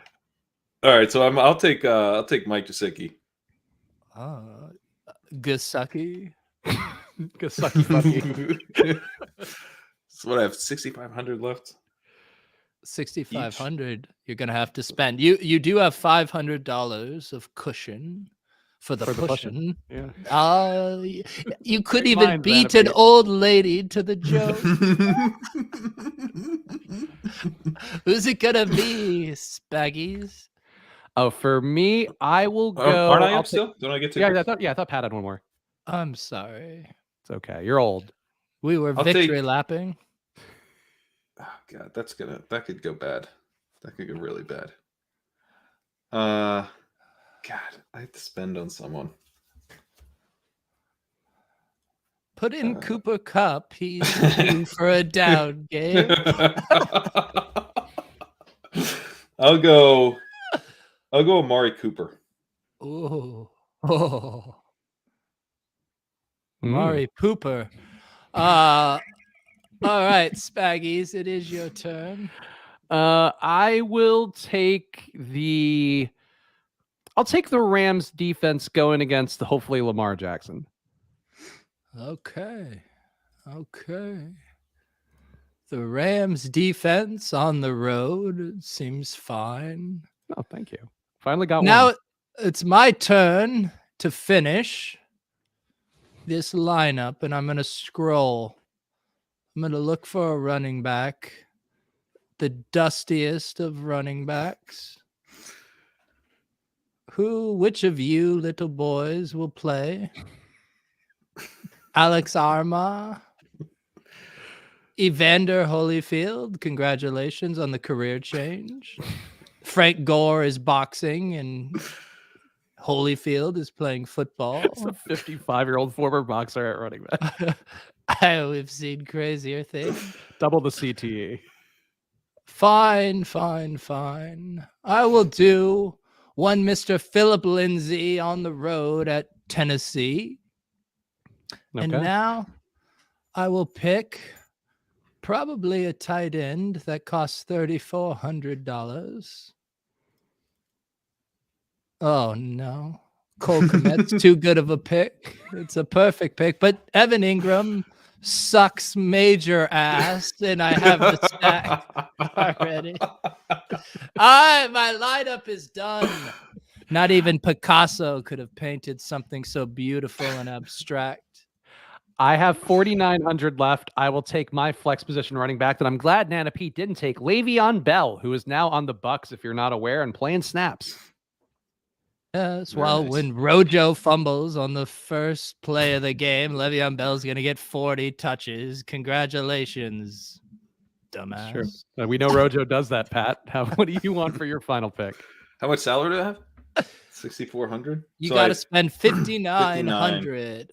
All right, so I'll take Mike Gesicki. Gasaki. Gasaki. So what, I have 6,500 left. 6,500. You're gonna have to spend. You do have $500 of cushion for the pushing. Yeah. You could Great even minds, beat Nana an old lady to the joke. Who's it gonna be, Spaggies? Oh, for me, I will go. Aren't I I'll up still? Don't I get to? Yeah, I thought Pat had one more. I'm sorry. It's okay. You're old. We were I'll victory take- lapping. Oh, God, that could go bad. That could go really bad. God, I have to spend on someone. Put in Cooper Cup. He's due for a down game. I'll go Amari Cooper. Oh. Mm. Mari Pooper. All right, Spaggies, it is your turn. I will take I'll take the Rams defense going against hopefully Lamar Jackson. Okay. The Rams defense on the road seems fine. Oh, thank you. Finally got Now one. it's my turn to finish this lineup, and I'm going to scroll. I'm going to look for a running back, the dustiest of running backs. Which of you little boys will play? Alex Arma, Evander Holyfield, congratulations on the career change. Frank Gore is boxing and Holyfield is playing football. It's a 55-year-old former boxer at running back. We've seen crazier things. Double the CTE. Fine. I will do one Mr. Philip Lindsay on the road at Tennessee. Okay. And now I will pick probably a tight end that costs $3,400. Oh, no. Cole Kmet's too good of a pick. It's a perfect pick. But Evan Ingram sucks major ass, and I have the stack already. My lineup is done. Not even Picasso could have painted something so beautiful and abstract. I have 4,900 left. I will take my flex position running back that I'm glad Nana Pete didn't take. Le'Veon Bell, who is now on the Bucks, if you're not aware, and playing snaps. Yes, Very well, nice. when Rojo fumbles on the first play of the game, Le'Veon Bell's going to get 40 touches. Congratulations, dumbass. Sure. We know Rojo does that, Pat. What do you want for your final pick? How much salary do I have? 6,400. You So got to I- spend 5,900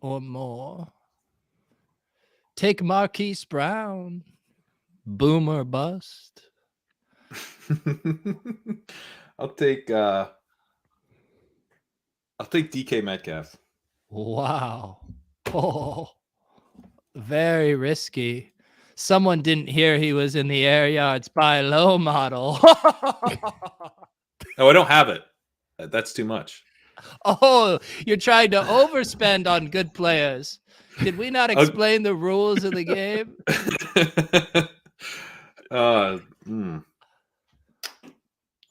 or more. Take Marquise Brown. Boom or bust? I'll take DK Metcalf. Wow. Oh, very risky. Someone didn't hear he was in the air yards by low model. Oh, I don't have it. That's too much. Oh, you're trying to overspend on good players. Did we not explain the rules of the game?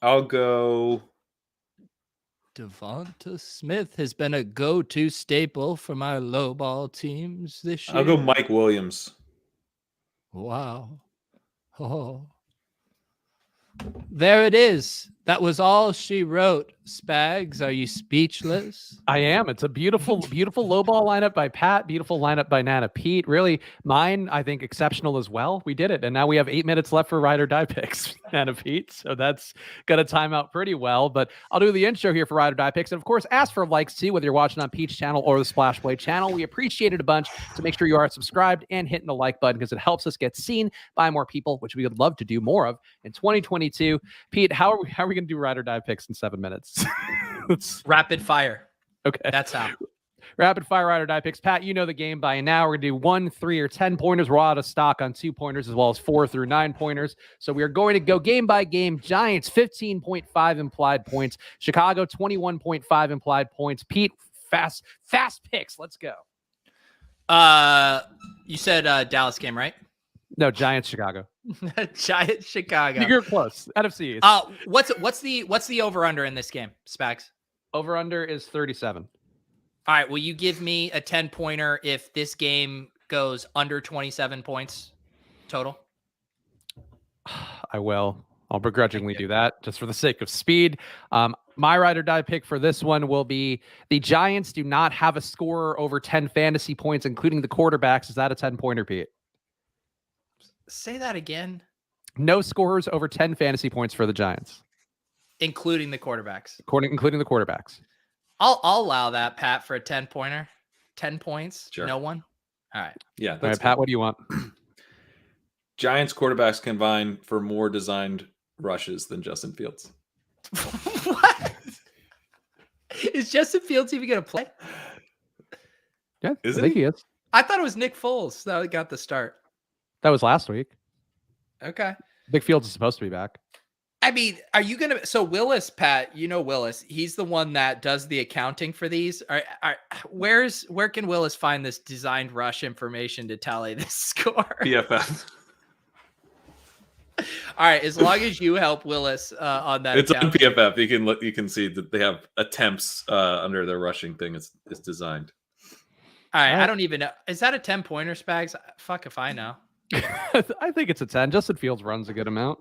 I'll go. Devonta Smith has been a go-to staple for my low ball teams this year. I'll go Mike Williams. Wow. Oh. There it is. That was all she wrote. Spags, are you speechless? I am. It's a beautiful, beautiful low ball lineup by Pat. Beautiful lineup by Nana Pete. Really, mine, I think, exceptional as well. We did it. And now we have 8 minutes left for ride or die picks, Nana Pete. So that's going to time out pretty well. But I'll do the intro here for ride or die picks. And of course, ask for likes too, whether you're watching on Pete's channel or the Splash Play channel. We appreciate it a bunch. So make sure you are subscribed and hitting the like button because it helps us get seen by more people, which we would love to do more of in 2022. Pete, how are we going to do ride or die picks in 7 minutes? Rapid fire. Okay. That's how. Rapid fire ride or die picks. Pat, you know the game by now. We're going to do 1, 3, or 10 pointers. We're out of stock on 2 pointers as well as 4 through 9 pointers. So we are going to go game by game. Giants, 15.5 implied points. Chicago, 21.5 implied points. Pete, fast picks. Let's go. You said Dallas game, right? No, Giants, Chicago. Giants, Chicago. You're close. NFC. What's the over under in this game, Spags? Over under is 37. All right. Will you give me a 10-pointer if this game goes under 27 points total? I will. I'll begrudgingly do that just for the sake of speed. My ride or die pick for this one will be the Giants do not have a scorer over 10 fantasy points, including the quarterbacks. Is that a 10-pointer, Pete? Say that again. No scorers over 10 fantasy points for the Giants, including the quarterbacks. Including the quarterbacks. I'll allow that, Pat, for a 10-pointer. 10 points. Sure. No one. All right. Yeah. All right, Pat, what do you want? Giants quarterbacks combine for more designed rushes than Justin Fields. What? Is Justin Fields even going to play? Yeah, Is I think he is. I thought it was Nick Foles that got the start. That was last week. Okay. Big Fields is supposed to be back. I mean, are you going to... So Willis, Pat, you know Willis. He's the one that does the accounting for these. Where can Willis find this designed rush information to tally this score? PFF. All right. As long as you help Willis on that. It's on PFF. You can see that they have attempts under their rushing thing. It's designed. All right. I don't even know. Is that a 10-pointer, Spags? Fuck if I know. I think it's a 10. Justin Fields runs a good amount.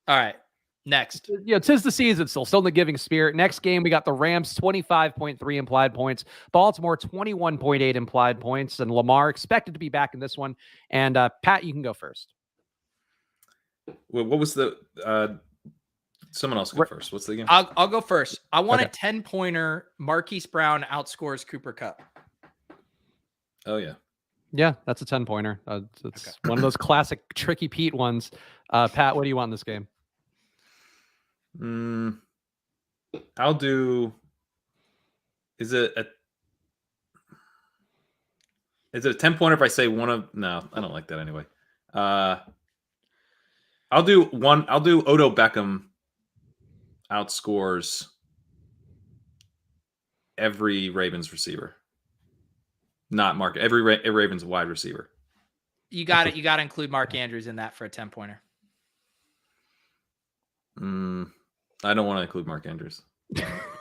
All right. Next. Yeah, 'tis the season still in the giving spirit. Next game, we got the Rams 25.3 implied points, Baltimore 21.8 implied points, and Lamar expected to be back in this one. And Pat, you can go first. Well, what was the someone else go first? What's the game? I'll go first. I want a 10-pointer. Marquise Brown outscores Cooper Kupp. Oh yeah. Yeah, that's a 10-pointer. It's one of those classic tricky Pete ones. Pat, what do you want in this game? I'll do. Is it a 10-pointer if I say one of? No, I don't like that anyway. I'll do one. I'll do Odell Beckham outscores every Ravens receiver. Not Mark. Every Ravens wide receiver. You got it. You got to include Mark Andrews in that for a 10-pointer. I don't want to include Mark Andrews.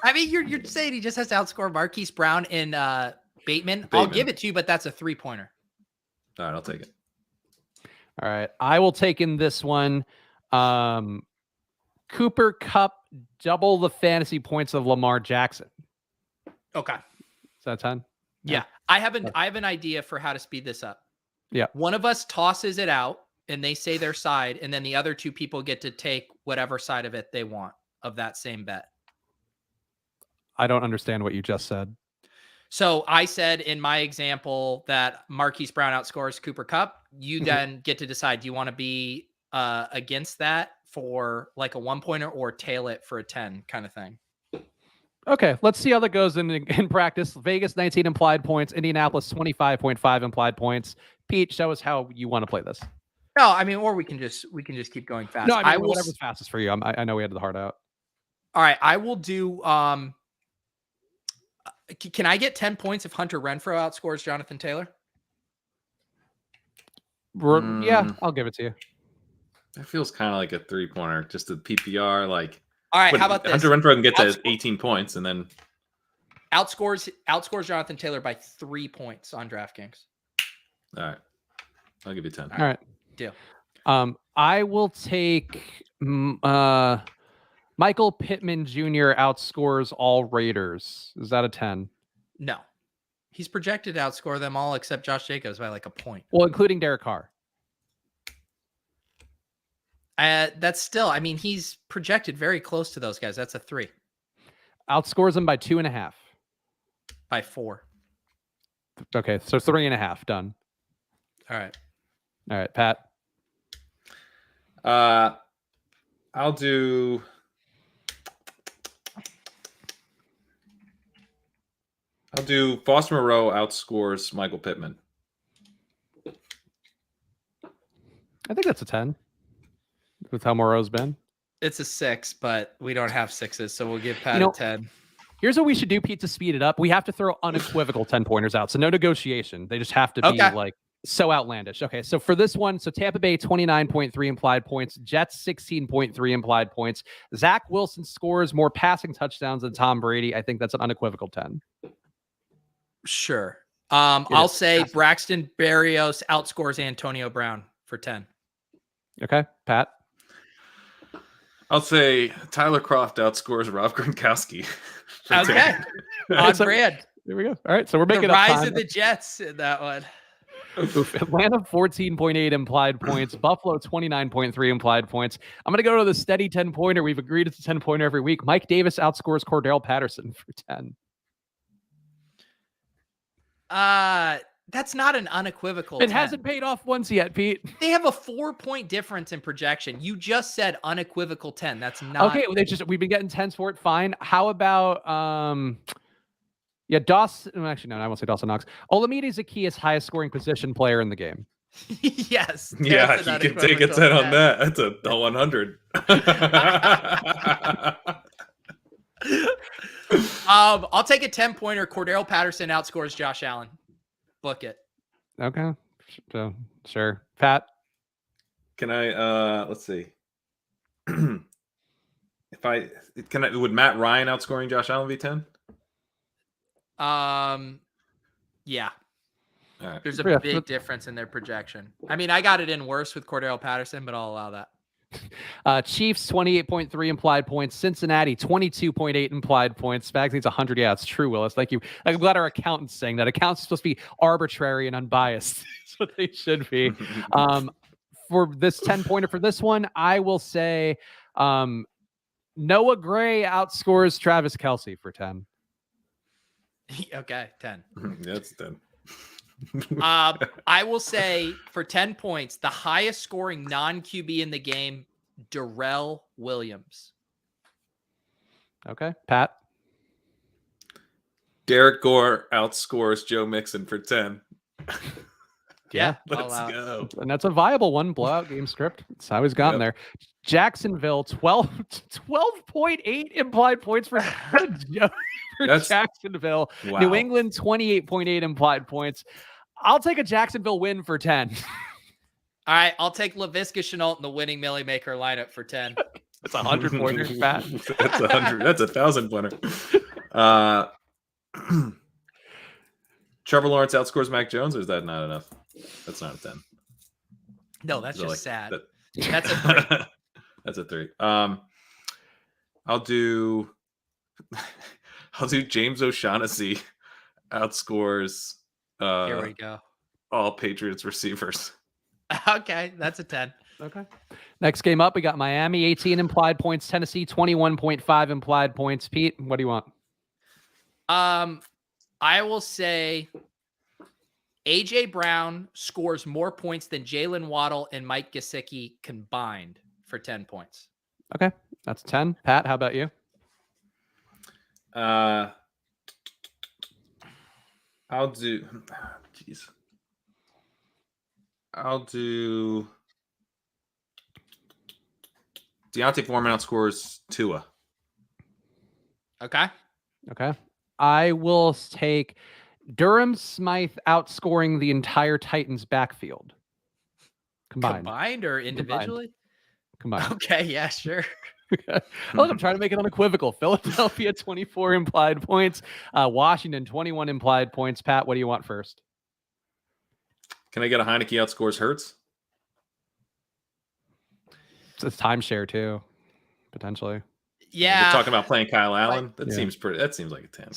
I mean, you're saying he just has to outscore Marquise Brown and Bateman. I'll give it to you, but that's a 3-pointer. All right, I'll take it. All right, I will take in this one. Cooper Kupp double the fantasy points of Lamar Jackson. Okay. Is that 10? Yeah. I have an idea for how to speed this up. Yeah. One of us tosses it out and they say their side, and then the other two people get to take whatever side of it they want of that same bet. I don't understand what you just said. So I said in my example that Marquise Brown outscores Cooper Kupp. You then get to decide, do you want to be against that for like a 1-pointer or tail it for a 10 kind of thing. Okay, let's see how that goes in practice. Vegas 19 implied points, Indianapolis 25.5 implied points. Pete, show us how you want to play this. No, I mean, or we can just keep going fast. No, I mean, whatever's fastest for you. I know we had the hard out. All right, I will do. Can I get 10 points if Hunter Renfrow outscores Jonathan Taylor? Yeah, I'll give it to you. That feels kind of like a 3-pointer, just a PPR. Like, all right, how about this? Hunter Renfrow can get to 18 points and then outscores Jonathan Taylor by 3 points on DraftKings. All right, I'll give you 10. All right, deal. I will take Michael Pittman Jr. outscores all Raiders. Is that a 10? No. He's projected to outscore them all except Josh Jacobs by like a point. Well, including Derek Carr. That's still, I mean, he's projected very close to those guys. That's a 3. Outscores them by 2.5. By 4. Okay, so 3.5 done. All right. All right, Pat. I'll do. Foster Moreau outscores Michael Pittman. I think that's a 10. With how Moreau's been. It's a 6, but we don't have 6s, so we'll give Pat a 10. Here's what we should do, Pete, to speed it up. We have to throw unequivocal 10-pointers out, so no negotiation. They just have to be like so outlandish. Okay, so for this one, so Tampa Bay 29.3 implied points, Jets 16.3 implied points. Zach Wilson scores more passing touchdowns than Tom Brady. I think that's an unequivocal 10. Sure. I'll say Braxton Berrios outscores Antonio Brown for 10. Okay, Pat. I'll say Tyler Kroft outscores Rob Gronkowski. Okay. On brand. There we go. All right. So we're making the rise of the Jets in that one. Atlanta 14.8 implied points. Buffalo 29.3 implied points. I'm going to go to the steady 10-pointer. We've agreed it's a 10-pointer every week. Mike Davis outscores Cordell Patterson for 10. That's not an unequivocal. It hasn't paid off once yet, Pete. They have a 4-point difference in projection. You just said unequivocal 10. That's not okay. Well, we've been getting 10s for it. Fine. How about Dawson? Actually, no, I won't say Dawson Knox. Olamide Zaccheaus, highest scoring position player in the game. Yes. Yeah, you can take a 10 on that. That's a 100. I'll take a 10-pointer. Cordell Patterson outscores Josh Allen. Book it. Okay. So sure. Pat. Can I let's see. Would Matt Ryan outscoring Josh Allen be 10? Yeah. All right. There's a big difference in their projection. I mean, I got it in worse with Cordell Patterson, but I'll allow that. Chiefs 28.3 implied points. Cincinnati 22.8 implied points. Spags needs 100. Yeah, it's true, Willis. Thank you. I'm glad our accountant's saying that. Accountants are supposed to be arbitrary and unbiased. That's what they should be. For this 10-pointer for this one, I will say Noah Gray outscores Travis Kelce for 10. Okay, 10. That's 10. I will say for 10 points, the highest scoring non-QB in the game, Darrell Williams. Okay, Pat. Derek Gore outscores Joe Mixon for 10. Yeah, let's go. And that's a viable one. Blowout game script. That's how he's gotten there. Jacksonville 12.8 implied points for Jacksonville. Wow. New England 28.8 implied points. I'll take a Jacksonville win for 10. All right, I'll take Laviska Shenault in the winning Millie Maker lineup for 10. That's 100 pointers, Pat. That's 100. That's 1,000 pointer. Trevor Lawrence outscores Mac Jones, or is that not enough? That's not a 10. No, that's just sad. That's a 3. That's a 3. I'll do James O'Shaughnessy outscores Here we go. all Patriots receivers. Okay, that's a 10. Okay. Next game up, we got Miami 18 implied points, Tennessee 21.5 implied points. Pete, what do you want? I will say AJ Brown scores more points than Jalen Waddle and Mike Gesicki combined for 10 points. Okay, that's 10. Pat, how about you? I'll do. Jeez. I'll do. Deontay Foreman outscores Tua. Okay. Okay. I will take Durham Smythe outscoring the entire Titans backfield. Combined or individually? Combined. Okay, yeah, sure. Look, I'm trying to make it unequivocal. Philadelphia, 24 implied points. Washington, 21 implied points. Pat, what do you want first? Can I get a Heineke outscores Hurts? It's timeshare too, potentially. Yeah. You're talking about playing Kyle Allen? That seems pretty. That seems like a 10.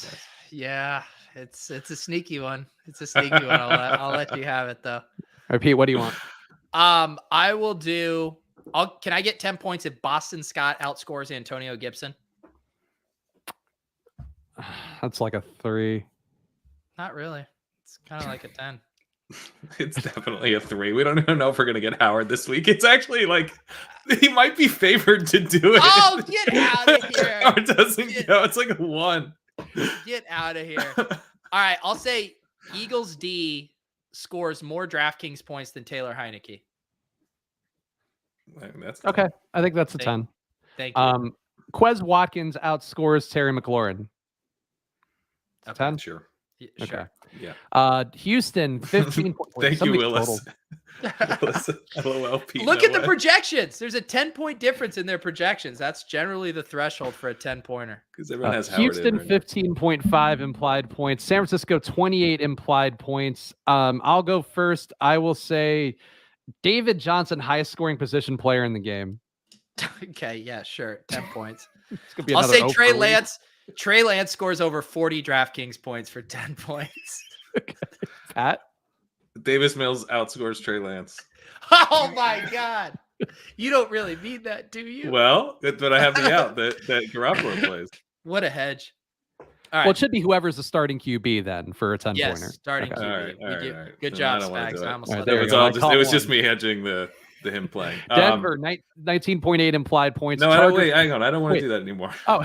Yeah, it's a sneaky one. It's a sneaky one. I'll let you have it though. All right, Pete, what do you want? I will do. Can I get 10 points if Boston Scott outscores Antonio Gibson? That's like a 3. Not really. It's kind of like a 10. It's definitely a 3. We don't even know if we're gonna get Howard this week. It's actually like he might be favored to do it. Oh, get out of here! Or doesn't go. It's like a 1. Get out of here! All right, I'll say Eagles D scores more DraftKings points than Taylor Heineke. That's okay. I think that's a 10. Thank you. Quez Watkins outscores Terry McLaurin. Okay. 10. Sure. Sure. Okay. Yeah. Houston, 15 points. Thank you, Willis. Willis. LOL, Pete, Look no at the way. projections. There's a 10-point difference in their projections. That's generally the threshold for a 10-pointer. Because everyone has Howard Houston, in right 15.5 implied points. San Francisco, 28 implied points. I'll go first. I will say David Johnson, highest scoring position player in the game. Okay, yeah, sure. 10 points. I'll say Trey Lance. Trey Lance scores over 40 DraftKings points for 10 points. Pat? Davis Mills outscores Trey Lance. Oh my God. You don't really mean that, do you? Well, but I have the out that Garoppolo plays. What a hedge. All right. Well, it should be whoever's the starting QB then for a 10-pointer. Yes, starting Okay. QB. All right. Good Then job, I don't wanna Spags. do it. I almost All right, let there that you go. go. It was just me hedging the him playing. Denver, 19.8 implied points. No, Chargers, wait, hang on. I don't want Wait. to do that anymore. Oh.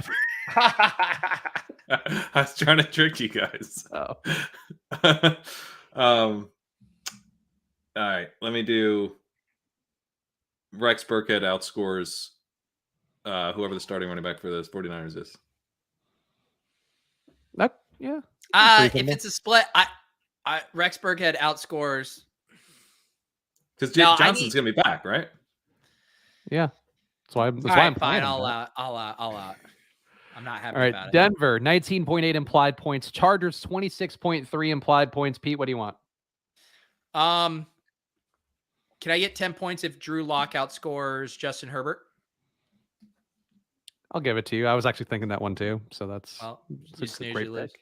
I was trying to trick you guys. Oh. All right, let me do Rex Burkhead outscores whoever the starting running back for the 49ers is. Yeah. If it's a split, I Rex Burkhead outscores. Because No, Johnson's going to be back, right? Yeah. That's why I'm Fine, playing him, I'll Pat. out. I'm not happy All right, about it. Denver, 19.8 implied points. Chargers, 26.3 implied points. Pete, what do you want? Can I get 10 points if Drew Lock outscores Justin Herbert? I'll give it to you. I was actually thinking that one too. So that's Well, it's you a snooze, great you lose. pick.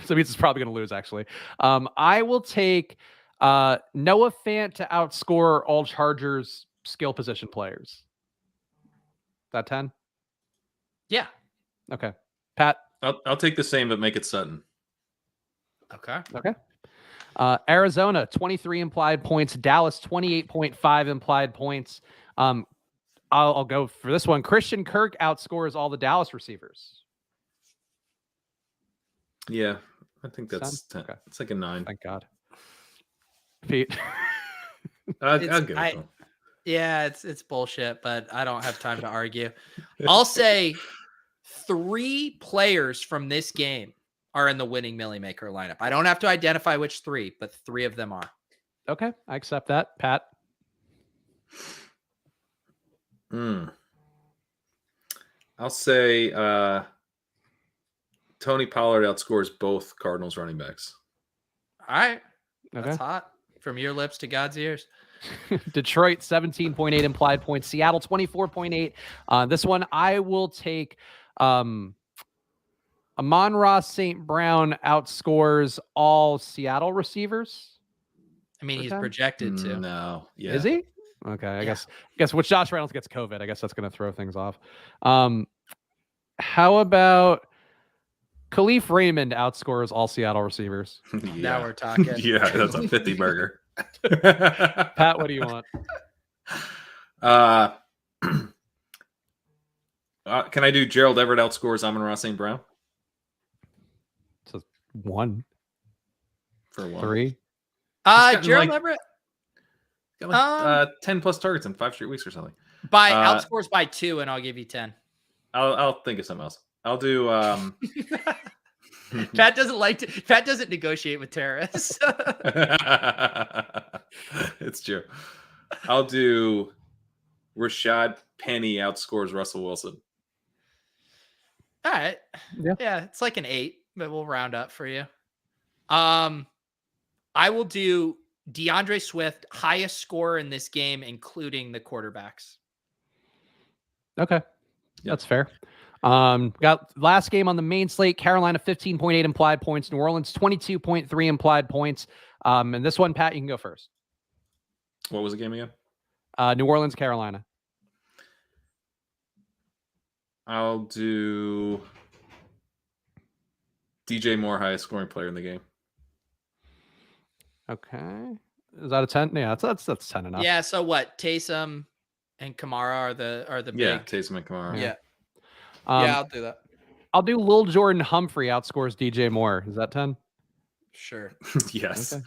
So it means it's probably going to lose, actually. I will take Noah Fant to outscore all Chargers skill position players. That 10? Yeah. Okay. Pat? I'll take the same, but make it Sutton. Okay. Okay. Arizona, 23 implied points. Dallas, 28.5 implied points. I'll go for this one. Christian Kirk outscores all the Dallas receivers. Yeah, I think that's 10. Okay. It's like a 9. Thank God. Pete? I'll give it to him. Yeah, it's bullshit, but I don't have time to argue. I'll say 3 players from this game are in the winning Millie Maker lineup. I don't have to identify which 3, but 3 of them are. Okay, I accept that. Pat? I'll say Tony Pollard outscores both Cardinals running backs. All right. Okay. That's hot. From your lips to God's ears. Detroit, 17.8 implied points. Seattle, 24.8. This one, I will take Amon-Ra St. Brown outscores all Seattle receivers. I mean, he's projected to. No. Yeah. Is he? Okay, I guess which Josh Reynolds gets COVID. I guess that's going to throw things off. How about Khalif Raymond outscores all Seattle receivers. Now we're talking. Yeah, that's a 50 burger. Pat, what do you want? Can I do Gerald Everett outscores Amon-Ra St. Brown? So 1 For 1. 3. Gerald Everett Got like 10 plus targets in 5 straight weeks or something. by outscores by 2, and I'll give you 10. I'll think of something else. I'll do Pat doesn't negotiate with terrorists. It's true. I'll do Rashad Penny outscores Russell Wilson. All right. Yeah, it's like an 8, but we'll round up for you. I will do DeAndre Swift, highest scorer in this game, including the quarterbacks. Okay. That's fair. Got last game on the main slate, Carolina 15.8 implied points, New Orleans 22.3 implied points. And this one, Pat, you can go first. What was the game again? New Orleans, Carolina. I'll do DJ Moore, highest scoring player in the game. Okay. Is that a 10? Yeah, that's 10 enough. Yeah, so what? Taysom and Kamara are the big. Yeah, Taysom and Kamara. Yeah. Yeah, I'll do that. I'll do Lil Jordan Humphrey outscores DJ Moore. Is that 10? Sure. Yes.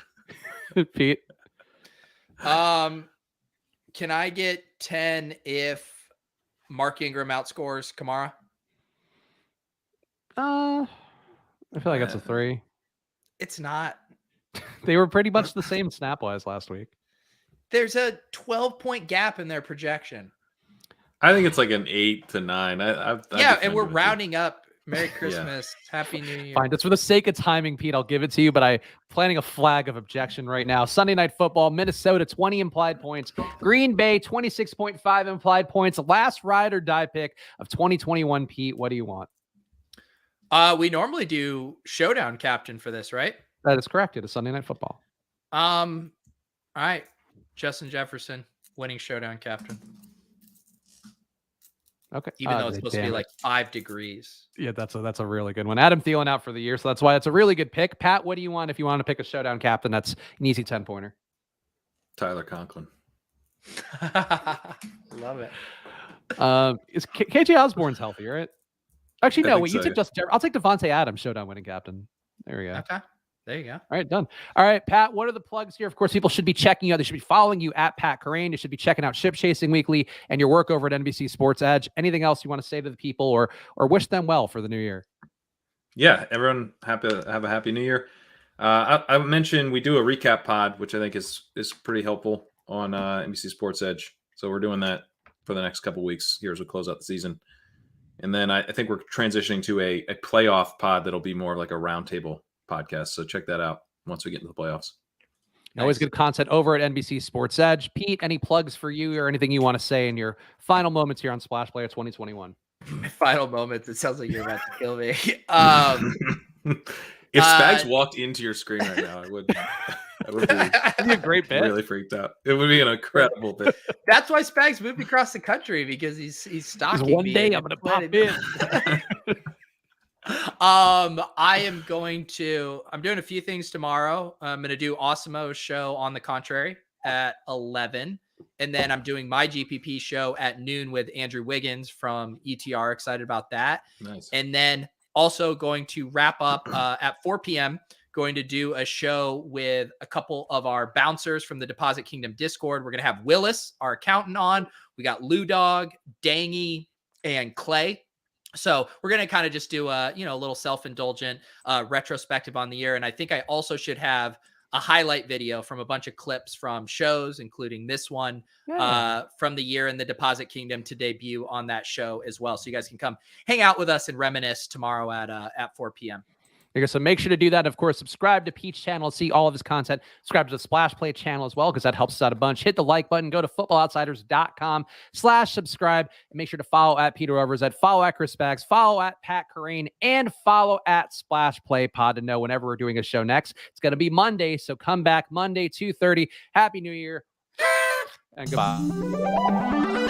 Okay. Pete. Can I get 10 if Mark Ingram outscores Kamara? I feel like that's a 3. It's not. They were pretty much the same snap wise last week. There's a 12-point gap in their projection. I think it's like an 8 to 9. And we're rounding up. Merry Christmas. Happy New Year. Fine. Just for the sake of timing, Pete, I'll give it to you, but I'm planning a flag of objection right now. Sunday Night Football, Minnesota, 20 implied points. Green Bay, 26.5 implied points. Last ride or die pick of 2021, Pete. What do you want? We normally do Showdown Captain for this, right? That is correct. It is Sunday Night Football. All right. Justin Jefferson, winning Showdown Captain. Okay. Even though it's supposed to be like 5 degrees. Yeah, that's a really good one. Adam Thielen out for the year, so that's why it's a really good pick. Pat, what do you want if you want to pick a Showdown Captain? That's an easy 10-pointer. Tyler Conklin. Love it. Is KJ Osborne's healthy, right? Actually, no. Wait, you so. took Justin. I'll take Devontae Adams, Showdown winning captain. There we go. Okay. There you go. All right, done. All right, Pat, what are the plugs here? Of course, people should be checking you out. They should be following you at Pat Kerrane. They should be checking out Ship Chasing Weekly and your work over at NBC Sports Edge. Anything else you want to say to the people or wish them well for the new year? Yeah, everyone have a happy new year. I mentioned we do a recap pod, which I think is pretty helpful on NBC Sports Edge. So we're doing that for the next couple weeks here as we close out the season. And then I think we're transitioning to a playoff pod that'll be more like a roundtable podcast. So check that out once we get into the playoffs. Nice. Always good content over at NBC Sports Edge. Pete, any plugs for you or anything you want to say in your final moments here on Splash Player 2021? My final moments. It sounds like you're about to kill me. If Spags walked into your screen right now, I would be a great bit. Really freaked out. It would be an incredible bit. That's why Spags moved across the country, because he's stalking one me. day I'm gonna pop in. I'm doing a few things tomorrow. I'm going to do Awesemo's show On the Contrary at 11. And then I'm doing my GPP show at noon with Andrew Wiggins from ETR. Excited about that. Nice. And then also going to wrap up at 4 p.m. Going to do a show with a couple of our bouncers from the Deposit Kingdom Discord. We're going to have Willis, our accountant, on. We got Lou Dog, Dangy, and Clay. So we're going to kind of just do a little self-indulgent retrospective on the year. And I think I also should have a highlight video from a bunch of clips from shows, including this one from the year in the Deposit Kingdom to debut on that show as well. So you guys can come hang out with us and reminisce tomorrow at 4 p.m. So make sure to do that. Of course, subscribe to Pete's channel, see all of his content. Subscribe to the Splash Play channel as well, because that helps us out a bunch. Hit the like button. Go to footballoutsiders.com/subscribe. And make sure to follow at Peter Overzet, follow at Chris Spags, follow at Pat Kerrane, and follow at Splash Play Pod to know whenever we're doing a show next. It's going to be Monday, so come back Monday, 2:30. Happy New Year, and goodbye.